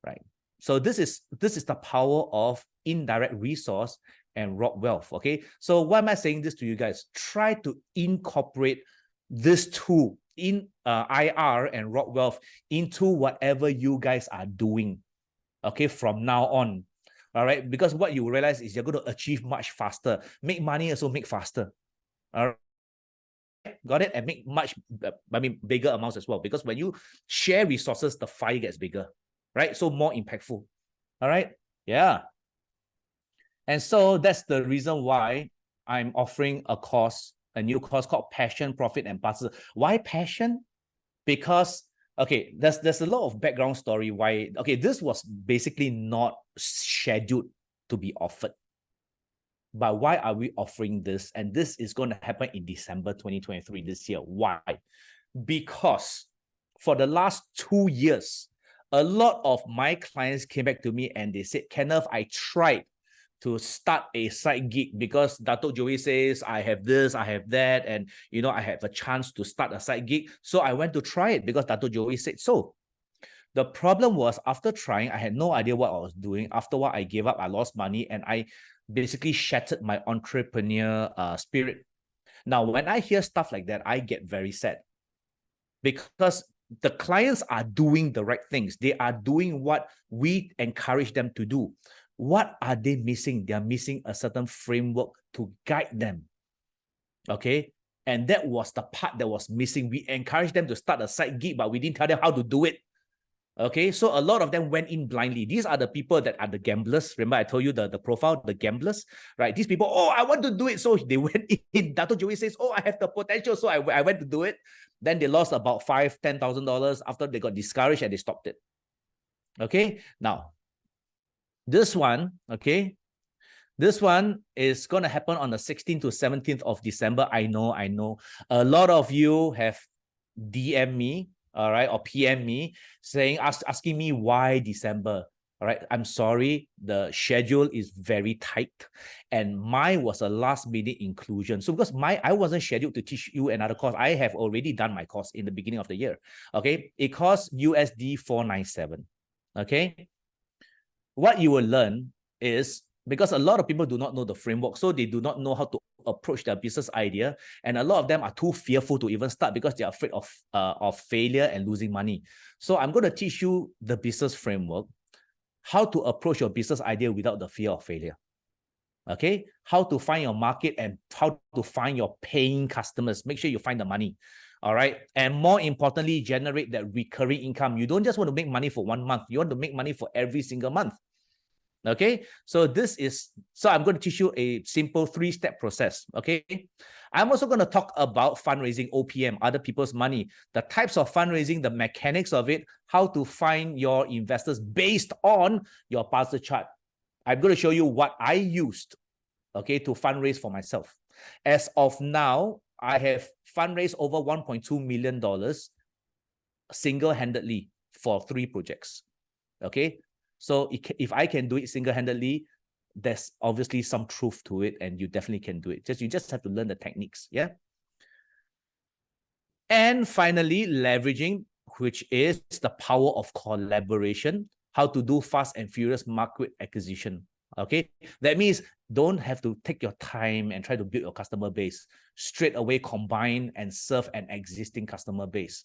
right. So this is the power of indirect resource and raw wealth. Okay, so why am I saying this to you guys? Try to incorporate this tool in IR and raw wealth into whatever you guys are doing. Okay, from now on. All right, because what you realize is you're going to achieve much faster, make money also make faster. All right. Got it? And make much, bigger amounts as well. Because when you share resources, the fire gets bigger, right? So more impactful. All right. Yeah. And so that's the reason why I'm offering a new course called Passion, Profit, and Bazi. Why passion? Because, okay, there's a lot of background story why, okay, this was basically not scheduled to be offered. But why are we offering this? And this is going to happen in December 2023 this year. Why? Because for the last 2 years, a lot of my clients came back to me and they said, Kenneth, I tried to start a side gig because Dato' Joey says, I have this, I have that, and I have a chance to start a side gig. So I went to try it because Dato' Joey said so. The problem was after trying, I had no idea what I was doing. After what I gave up, I lost money and I basically shattered my entrepreneur spirit. Now, when I hear stuff like that, I get very sad because the clients are doing the right things. They are doing what we encourage them to do. What are they missing? They are missing a certain framework to guide them. Okay. And that was the part that was missing. We encouraged them to start a side gig, but we didn't tell them how to do it. Okay, so a lot of them went in blindly. These are the people that are the gamblers. Remember, I told you the profile, the gamblers, right? These people, oh, I want to do it. So they went in. Dato' Joey says, oh, I have the potential. So I went to do it. Then they lost about $5,000-$10,000 after they got discouraged and they stopped it. Okay, now, this one, okay, this one is going to happen on the 16th to 17th of December. I know. A lot of you have DM me, all right, or PM me saying, asking me why December. All right, I'm sorry, the schedule is very tight, and mine was a last minute inclusion. So because I wasn't scheduled to teach you another course, I have already done my course in the beginning of the year. Okay, it costs USD 497. Okay, what you will learn is, because a lot of people do not know the framework, so they do not know how to approach their business idea, and a lot of them are too fearful to even start because they're afraid of failure and losing money. So I'm going to teach you the business framework, how to approach your business idea without the fear of failure. Okay, how to find your market and how to find your paying customers. Make sure you find the money. All right, and more importantly, generate that recurring income. You don't just want to make money for 1 month. You want to make money for every single month. Okay, so I'm going to teach you a simple 3-step process. Okay, I'm also going to talk about fundraising, OPM, other people's money, the types of fundraising, the mechanics of it, how to find your investors based on your Bazi chart. I'm going to show you what I used, okay, to fundraise for myself. As of now, I have fundraised over $1.2 million single-handedly for 3 projects. Okay, so if I can do it single-handedly, there's obviously some truth to it, and you definitely can do it. You just have to learn the techniques. Yeah. And finally, leveraging, which is the power of collaboration, how to do fast and furious market acquisition. Okay, that means don't have to take your time and try to build your customer base. Straight away combine and serve an existing customer base.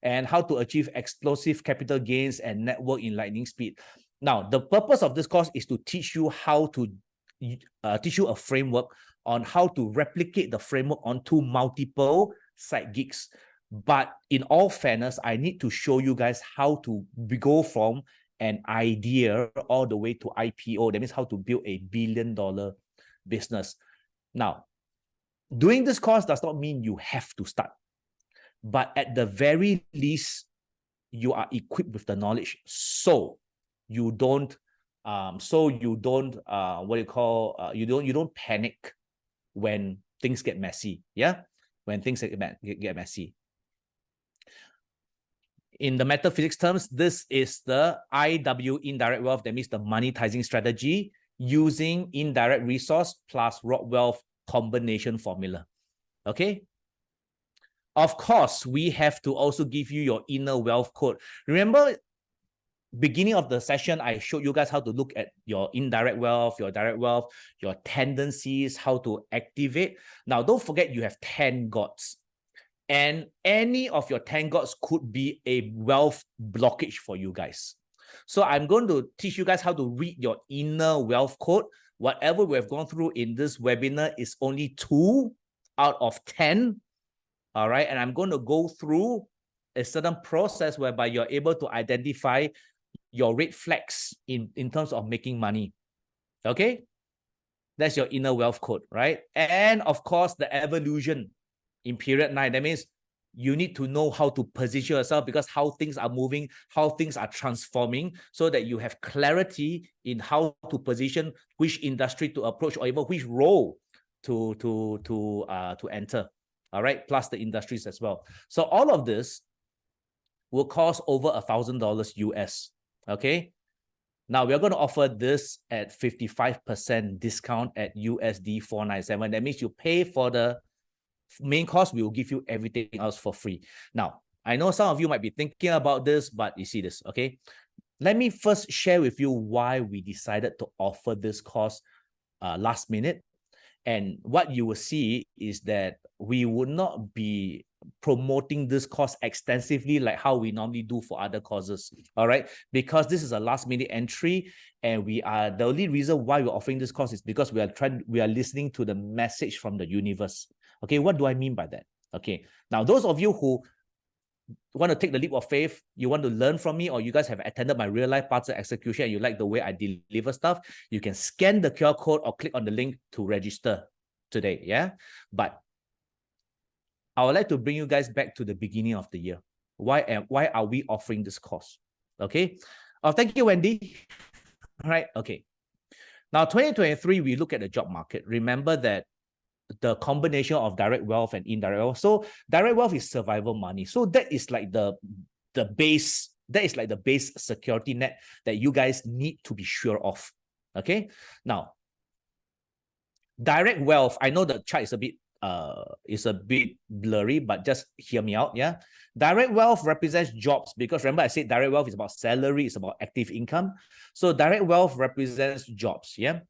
And how to achieve explosive capital gains and network in lightning speed. Now, the purpose of this course is to teach you how to teach you a framework on how to replicate the framework onto multiple side gigs. But in all fairness, I need to show you guys how to go from an idea all the way to IPO. That means how to build a billion-dollar business. Now, doing this course does not mean you have to start. But at the very least, you are equipped with the knowledge. So you don't you don't panic when things get messy. Yeah, when things get messy. In the metaphysics terms, this is the IW, indirect wealth. That means the monetizing strategy using indirect resource plus raw wealth combination formula. Okay. Of course, we have to also give you your inner wealth code. Remember, beginning of the session, I showed you guys how to look at your indirect wealth, your direct wealth, your tendencies, how to activate. Now, don't forget you have 10 gods. And any of your 10 gods could be a wealth blockage for you guys. So I'm going to teach you guys how to read your inner wealth code. Whatever we have gone through in this webinar is only 2 out of 10. All right. And I'm going to go through a certain process whereby you're able to identify your red flags in terms of making money. Okay. That's your inner wealth code, right? And of course, the evolution in period 9. That means you need to know how to position yourself, because how things are moving, how things are transforming, so that you have clarity in how to position, which industry to approach, or even which role to enter. All right, plus the industries as well. So all of this will cost over $1,000 US. Okay. Now we're going to offer this at 55% discount at USD 497. That means you pay for the main course, we will give you everything else for free. Now, I know some of you might be thinking about this, but you see this, okay? Let me first share with you why we decided to offer this course last minute. And what you will see is that we would not be promoting this course extensively like how we normally do for other courses, all right? Because this is a last minute entry, and the only reason why we're offering this course is because we are listening to the message from the universe. Okay, what do I mean by that? Okay, now those of you who want to take the leap of faith, you want to learn from me, or you guys have attended my real life parts of execution and you like the way I deliver stuff, you can scan the QR code or click on the link to register today. Yeah, but I would like to bring you guys back to the beginning of the year. Why are we offering this course? Okay. Oh, thank you, Wendy. All right. Okay. Now, 2023, we look at the job market. Remember that the combination of direct wealth and indirect wealth. So direct wealth is survival money. So that is like the base. That is like the base security net that you guys need to be sure of. Okay. Now, direct wealth. I know the chart is a bit blurry, but just hear me out. Yeah. Direct wealth represents jobs, because remember I said direct wealth is about salary, it's about active income. So direct wealth represents jobs. Yeah.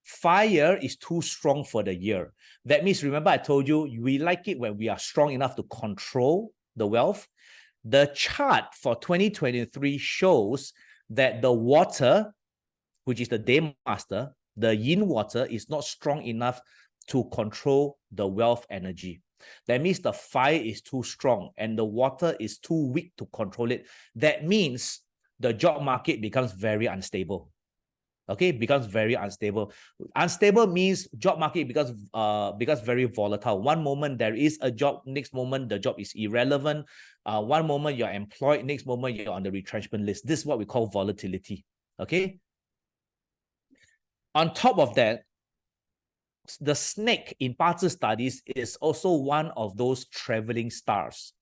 Fire is too strong for the year. That means, remember I told you, we like it when we are strong enough to control the wealth. The chart for 2023 shows that the water, which is the day master, the yin water, is not strong enough to control the wealth energy. That means the fire is too strong and the water is too weak to control it. That means the job market becomes very unstable. Okay, becomes very unstable. Unstable means job market becomes very volatile. One moment there is a job, next moment the job is irrelevant. One moment you're employed, next moment you're on the retrenchment list. This is what we call volatility. Okay. On top of that, the snake in Bazi studies is also one of those traveling stars.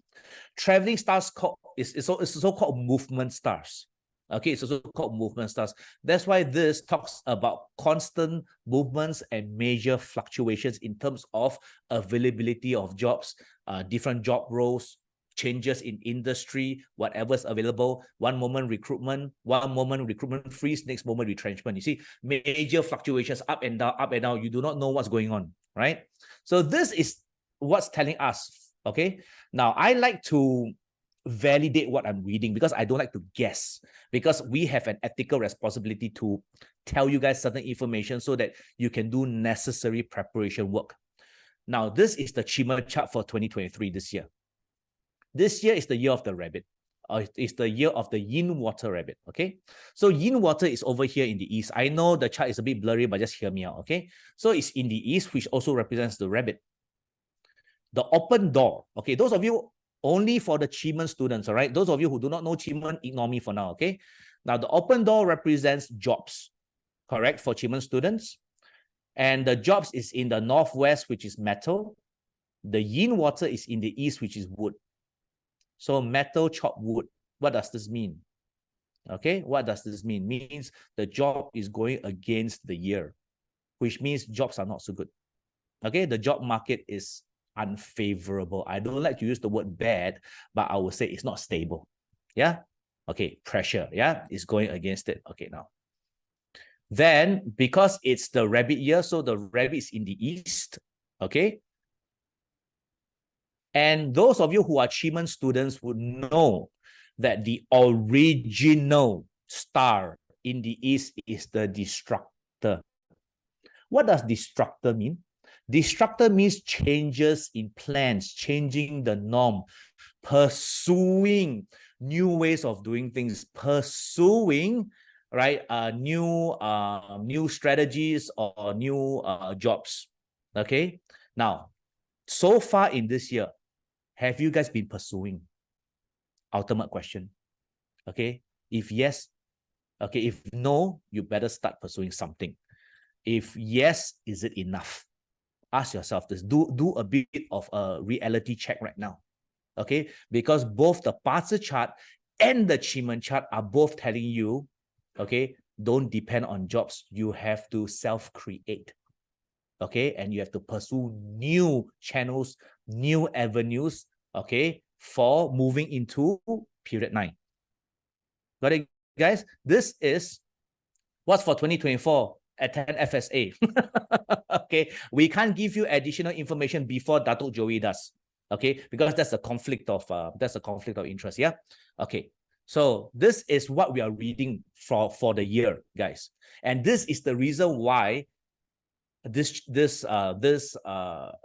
Traveling stars is also called movement stars. Okay, it's also called movement stars. That's why this talks about constant movements and major fluctuations in terms of availability of jobs, different job roles, changes in industry, whatever's available. One moment recruitment freeze, next moment retrenchment. You see, major fluctuations, up and down. You do not know what's going on, right? So this is what's telling us, okay? Now, I like to validate what I'm reading because I don't like to guess, because we have an ethical responsibility to tell you guys certain information so that you can do necessary preparation work. Now, this is the Chima chart for 2023 this year. This year is the year of the rabbit. It's the year of the yin water rabbit, okay? So yin water is over here in the east. I know the chart is a bit blurry, but just hear me out, okay? So it's in the east, which also represents the rabbit. The open door, okay? Those of you Only for the achievement students, all right? Those of you who do not know achievement, ignore me for now, okay? Now, the open door represents jobs, correct, for achievement students. And the jobs is in the northwest, which is metal. The yin water is in the east, which is wood. So metal, chop wood. What does this mean? Okay, what does this mean? Means the job is going against the year, which means jobs are not so good. Okay, the job market is unfavorable. I don't like to use the word bad, but I would say it's not stable. Yeah. Okay, pressure. Yeah, it's going against it. Okay, now. Then, because it's the rabbit year, so the rabbit is in the east. Okay. And those of you who are achievement students would know that the original star in the east is the destructor. What does destructor mean? Destructor means changes in plans, changing the norm, pursuing new ways of doing things, pursuing new strategies or new jobs. Okay. Now, so far in this year, have you guys been pursuing? Ultimate question. Okay. If yes, okay. If no, you better start pursuing something. If yes, is it enough? Ask yourself this. Do a bit of a reality check right now. Okay. Because both the Bazi chart and the achievement chart are both telling you, okay, don't depend on jobs. You have to self-create. Okay. And you have to pursue new channels, new avenues, okay, for moving into period 9. Got it, guys? This is what's for 2024 at 10 FSA. Okay. We can't give you additional information before Datuk Joey does. Okay, because that's a conflict of interest. Yeah. Okay. So this is what we are reading for the year, guys. And this is the reason why this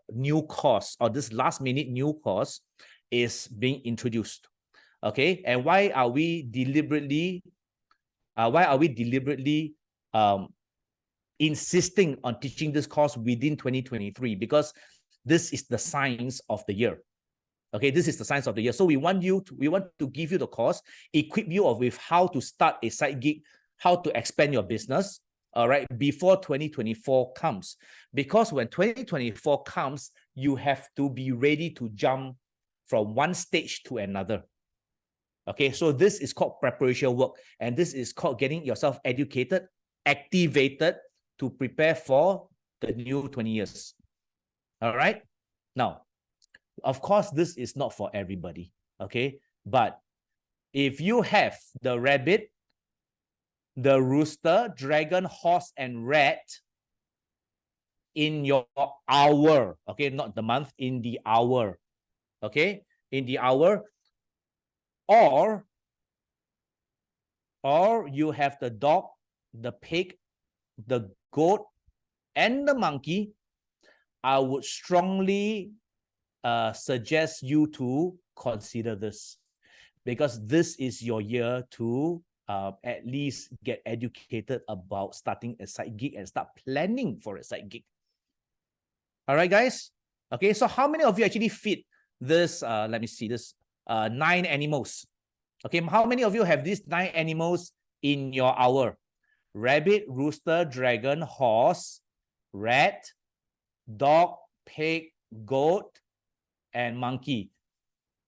new course, or this last minute new course, is being introduced. Okay. And why are we deliberately insisting on teaching this course within 2023? Because this is the science of the year. Okay, this is the science of the year. So we want to give you the course, equip you with how to start a side gig, how to expand your business, all right, before 2024 comes. Because when 2024 comes, you have to be ready to jump from one stage to another. Okay, so this is called preparation work, and this is called getting yourself educated, activated to prepare for the new 20 years. All right. Now, of course, this is not for everybody. Okay. But if you have the rabbit, the rooster, dragon, horse, and rat in your hour, okay, not the month, in the hour, okay, in the hour, or you have the dog, the pig, the goat, and the monkey, I would strongly suggest you to consider this, because this is your year to at least get educated about starting a side gig and start planning for a side gig. All right, guys. Okay, so how many of you actually fit this? Let me see this. 9 animals. Okay, how many of you have these 9 animals in your hour? Rabbit, rooster, dragon, horse, rat, dog, pig, goat, and monkey.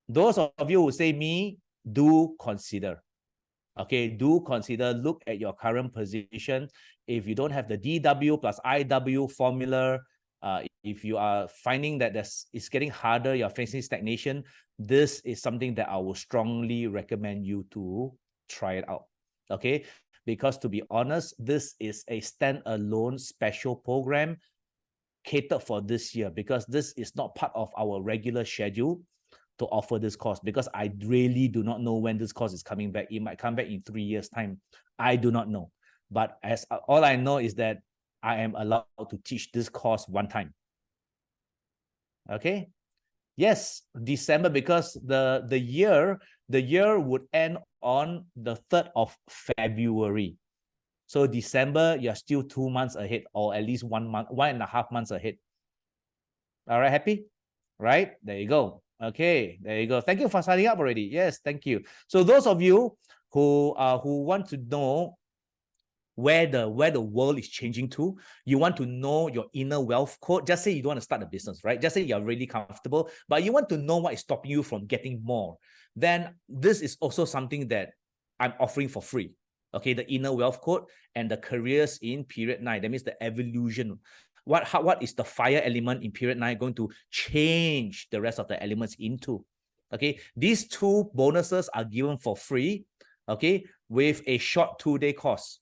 Those of you who say me, do consider. Okay, do consider, look at your current position. If you don't have the DW plus IW formula, if you are finding that it's getting harder, you're facing stagnation, this is something that I will strongly recommend you to try it out. Okay, because to be honest, this is a standalone special program catered for this year, because this is not part of our regular schedule to offer this course, because I really do not know when this course is coming back. It might come back in 3 years' time. I do not know. But as all I know is that I am allowed to teach this course one time. Okay. Yes, December, because the year would end on the 3rd of February. So December, you're still 2 months ahead, or at least 1 month, 1.5 months ahead. All right, happy? Right? There you go. Okay, there you go. Thank you for signing up already. Yes, thank you. So those of you who want to know where the world is changing to, you want to know your inner wealth code. Just say you don't want to start a business, right? Just say you're really comfortable, but you want to know what is stopping you from getting more. Then this is also something that I'm offering for free. Okay, the inner wealth code and the careers in period 9. That means the evolution. What is the fire element in period 9 going to change the rest of the elements into? Okay, these 2 bonuses are given for free. Okay, with a short 2-day course.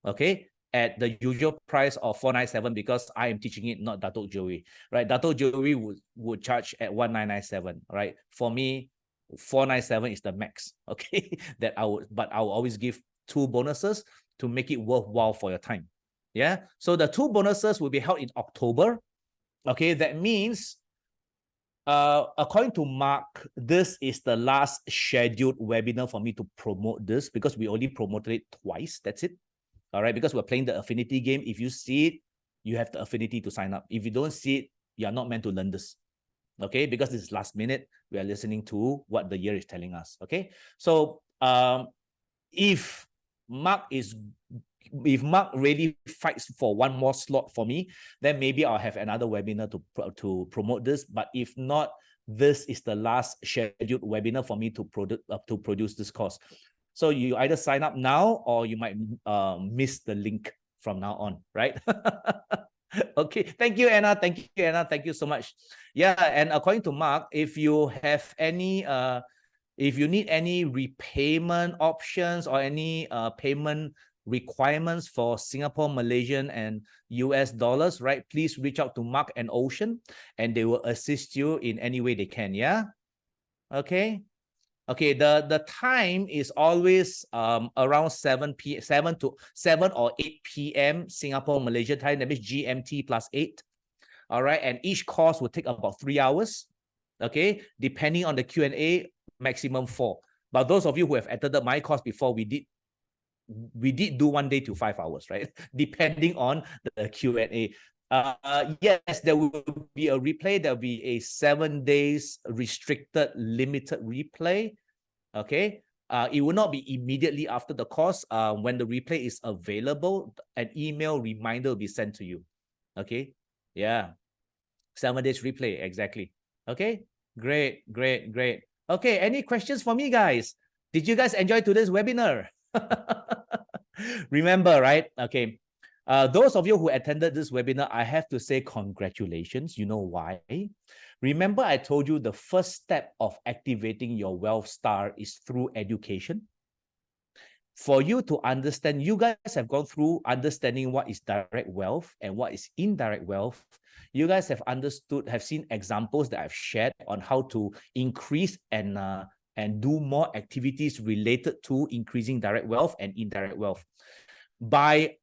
Okay, at the usual price of 497, because I am teaching it, not Datuk Joey, right? Datuk Joey would charge at 1997, right? For me, 497 is the max. Okay, that I will always give 2 bonuses to make it worthwhile for your time. Yeah, so the 2 bonuses will be held in October. Okay, that means according to Mark, this is the last scheduled webinar for me to promote this, because we only promoted it twice. That's it. All right, because we're playing the affinity game. If you see it, you have the affinity to sign up. If you don't see it, you are not meant to learn this. Okay, because this is last minute. We are listening to what the year is telling us. Okay, so if Mark really fights for one more slot for me, then maybe I'll have another webinar to promote this. But if not, this is the last scheduled webinar for me to produce this course. So you either sign up now, or you might miss the link from now on, right? Okay, thank you, Anna. Thank you, Anna. Thank you so much. Yeah, and according to Mark, if you have any if you need any repayment options or any payment requirements for Singapore, Malaysian, and US dollars, right, please reach out to Mark and Ocean, and they will assist you in any way they can. Yeah. Okay. Okay, the time is always around 7 or 8 p.m. Singapore, Malaysia time. That means GMT plus 8. All right, and each course will take about 3 hours. Okay, depending on the Q&A, maximum 4. But those of you who have attended my course before, we did do 1 day to 5 hours, right? Depending on the Q&A. Yes, there will be a replay. There will be a 7 days restricted limited replay. Okay, it will not be immediately after the course. When the replay is available, an email reminder will be sent to you. Okay, yeah, 7 days replay, exactly. Okay, great. Okay, any questions for me, guys? Did you guys enjoy today's webinar? Remember, right? Okay, those of you who attended this webinar, I have to say congratulations. You know why? Remember, I told you the first step of activating your wealth star is through education. For you to understand, you guys have gone through understanding what is direct wealth and what is indirect wealth. You guys have understood, have seen examples that I've shared on how to increase and do more activities related to increasing direct wealth and indirect wealth. By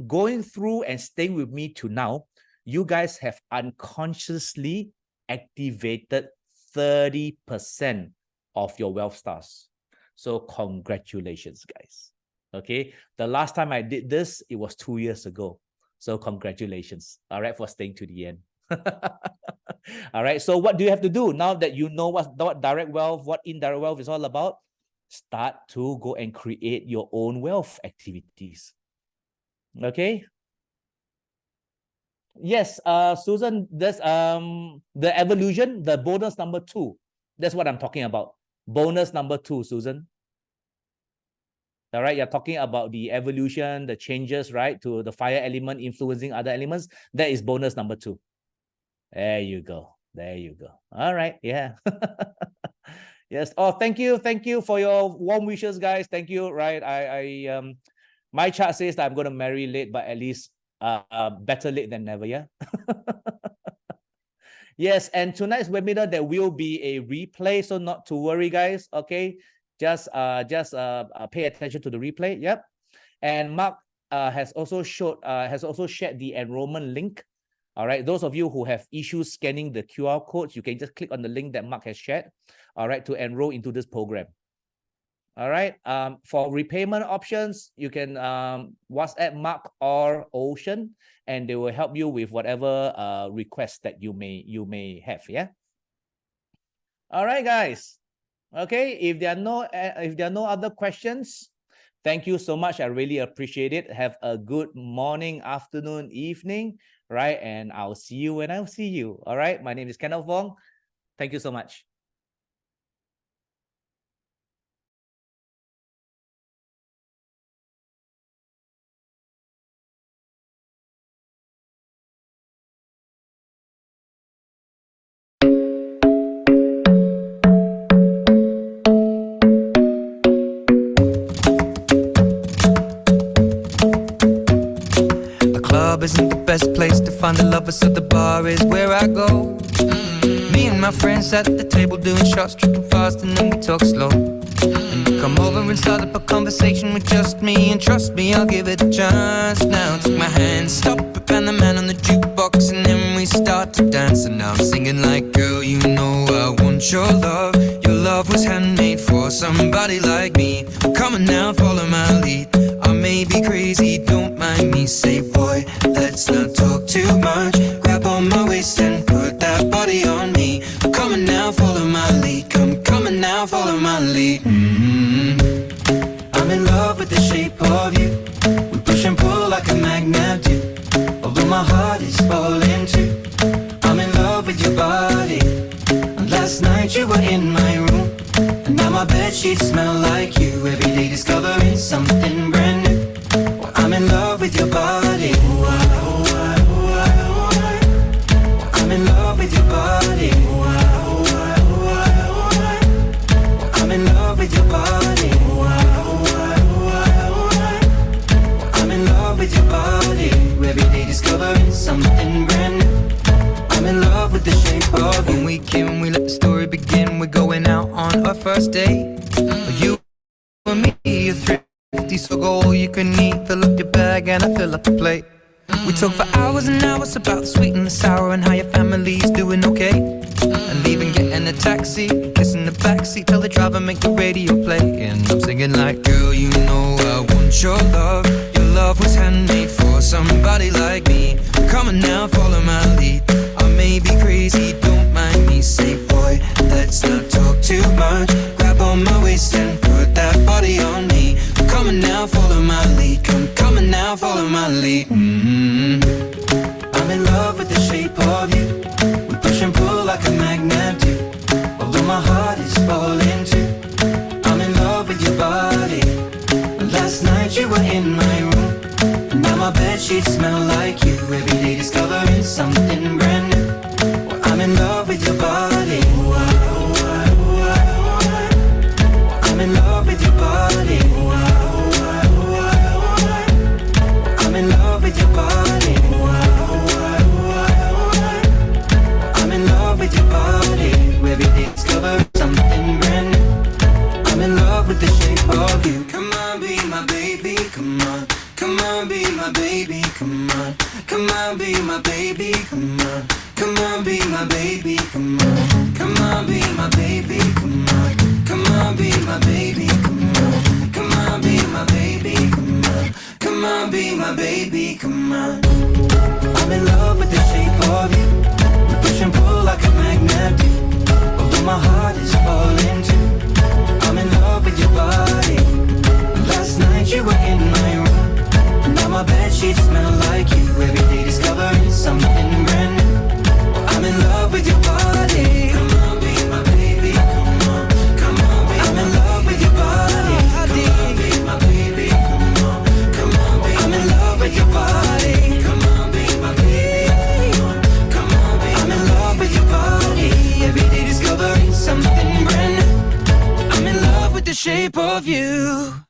going through and staying with me to now, you guys have unconsciously activated 30% of your wealth stars. So congratulations, guys. Okay, the last time I did this, it was 2 years ago. So congratulations, all right, for staying to the end. All right, so what do you have to do now that you know what direct wealth, what indirect wealth is all about? Start to go and create your own wealth activities. Okay. Yes, Susan, there's the evolution, the bonus number 2. That's what I'm talking about. Bonus number 2, Susan. All right, you're talking about the evolution, the changes, right, to the fire element influencing other elements. That is bonus number 2. There you go. There you go. All right, yeah. Yes. Oh, thank you for your warm wishes, guys. Thank you. Right, my chart says that I'm going to marry late, but at least better late than never. Yeah. Yes, and tonight's webinar there will be a replay, so not to worry, guys. Okay, just pay attention to the replay. Yep. And Mark has also shared the enrollment link. All right, those of you who have issues scanning the QR codes, you can just click on the link that Mark has shared. All right, to enroll into this program. All right. For repayment options, you can WhatsApp Mark or Ocean, and they will help you with whatever request that you may have. Yeah. All right, guys. Okay, if there are no other questions, thank you so much. I really appreciate it. Have a good morning, afternoon, evening, right? And I'll see you when I'll see you. All right. My name is Kenneth Wong. Thank you so much. Isn't the best place to find the lovers, so the bar is where I go. Me and my friends at the table doing shots, tripping fast, and then we talk slow. And you come over and start up a conversation with just me, and trust me, I'll give it a chance. Now take my hand, stop it, and the man on the jukebox, and then we start to dance. And now I'm singing like, girl, you know I want your love. Your love was handmade for somebody like me. Come on now, follow my lead. I may be crazy, don't mind me. Say, boy, let's not talk too much. Grab on my waist and put that body on me. Come on now, follow my lead. Come on now, follow my lead. I'm in love with the shape of you. We push and pull like a magnet do. Although my heart is falling too. I'm in love with your body. And last night you were in my room, and now my bedsheets smell like you. Every day discovering something brand new. Well, I'm in love with your body. I'm in love with your body. I'm in love with your body. I'm in love with your body. Every day discovering something brand new. I'm in love with the shape of you. When we came, we let the story begin. We're going out on our first date. You and me are thrifty, so go all you can eat. Fill up your bag and I fill up the plate. We talk for hours and hours about the sweet and the sour, and how your family's doing okay. And leaving, getting a taxi, kissing the backseat, tell the driver make the radio play. And I'm singing like, girl, you know I want your love. Your love was handmade for somebody like me. Come on now, follow my lead. I may be crazy, don't mind me. Say, boy, let's not talk too much. Grab on my waist and put that body on me. Come on now, follow my lead. Come on now, follow my lead. I'm in love with the shape of you. We push and pull like a magnet do. Although my heart is falling too. I'm in love with your body. Last night you were in my room, and now my bedsheets smell like you. Every day discovering something brand new. Well, I'm in love with your body. I'm in love with your body. I'm in love with your body. I'm in love with your body. Every day discovering something brand new. I'm in love with the shape of you. Come on, be my baby, come on. Come on, be my baby, come on. Come on, be my baby, come on. Come on, be my baby, come on. Come on, be my baby, come on. Come on, be my baby, come on. Come on, be my baby, come on. Come on, be my baby, come on. I'm in love with the shape of you. We push and pull like a magnet do. Although my heart is falling too. I'm in love with your body. Last night you were in my room, now my bedsheets smell like you. Every day discovering something brand new. I'm in love with your body. Come on, be my baby. Come on, come on, be I'm in love with your body. Come on, be my baby. Come on, come on, be I'm in love with your body. Come on, be my baby. Come on, come on, be I'm in love with your body. Every day discovering something brand new. I'm in love with the shape of you.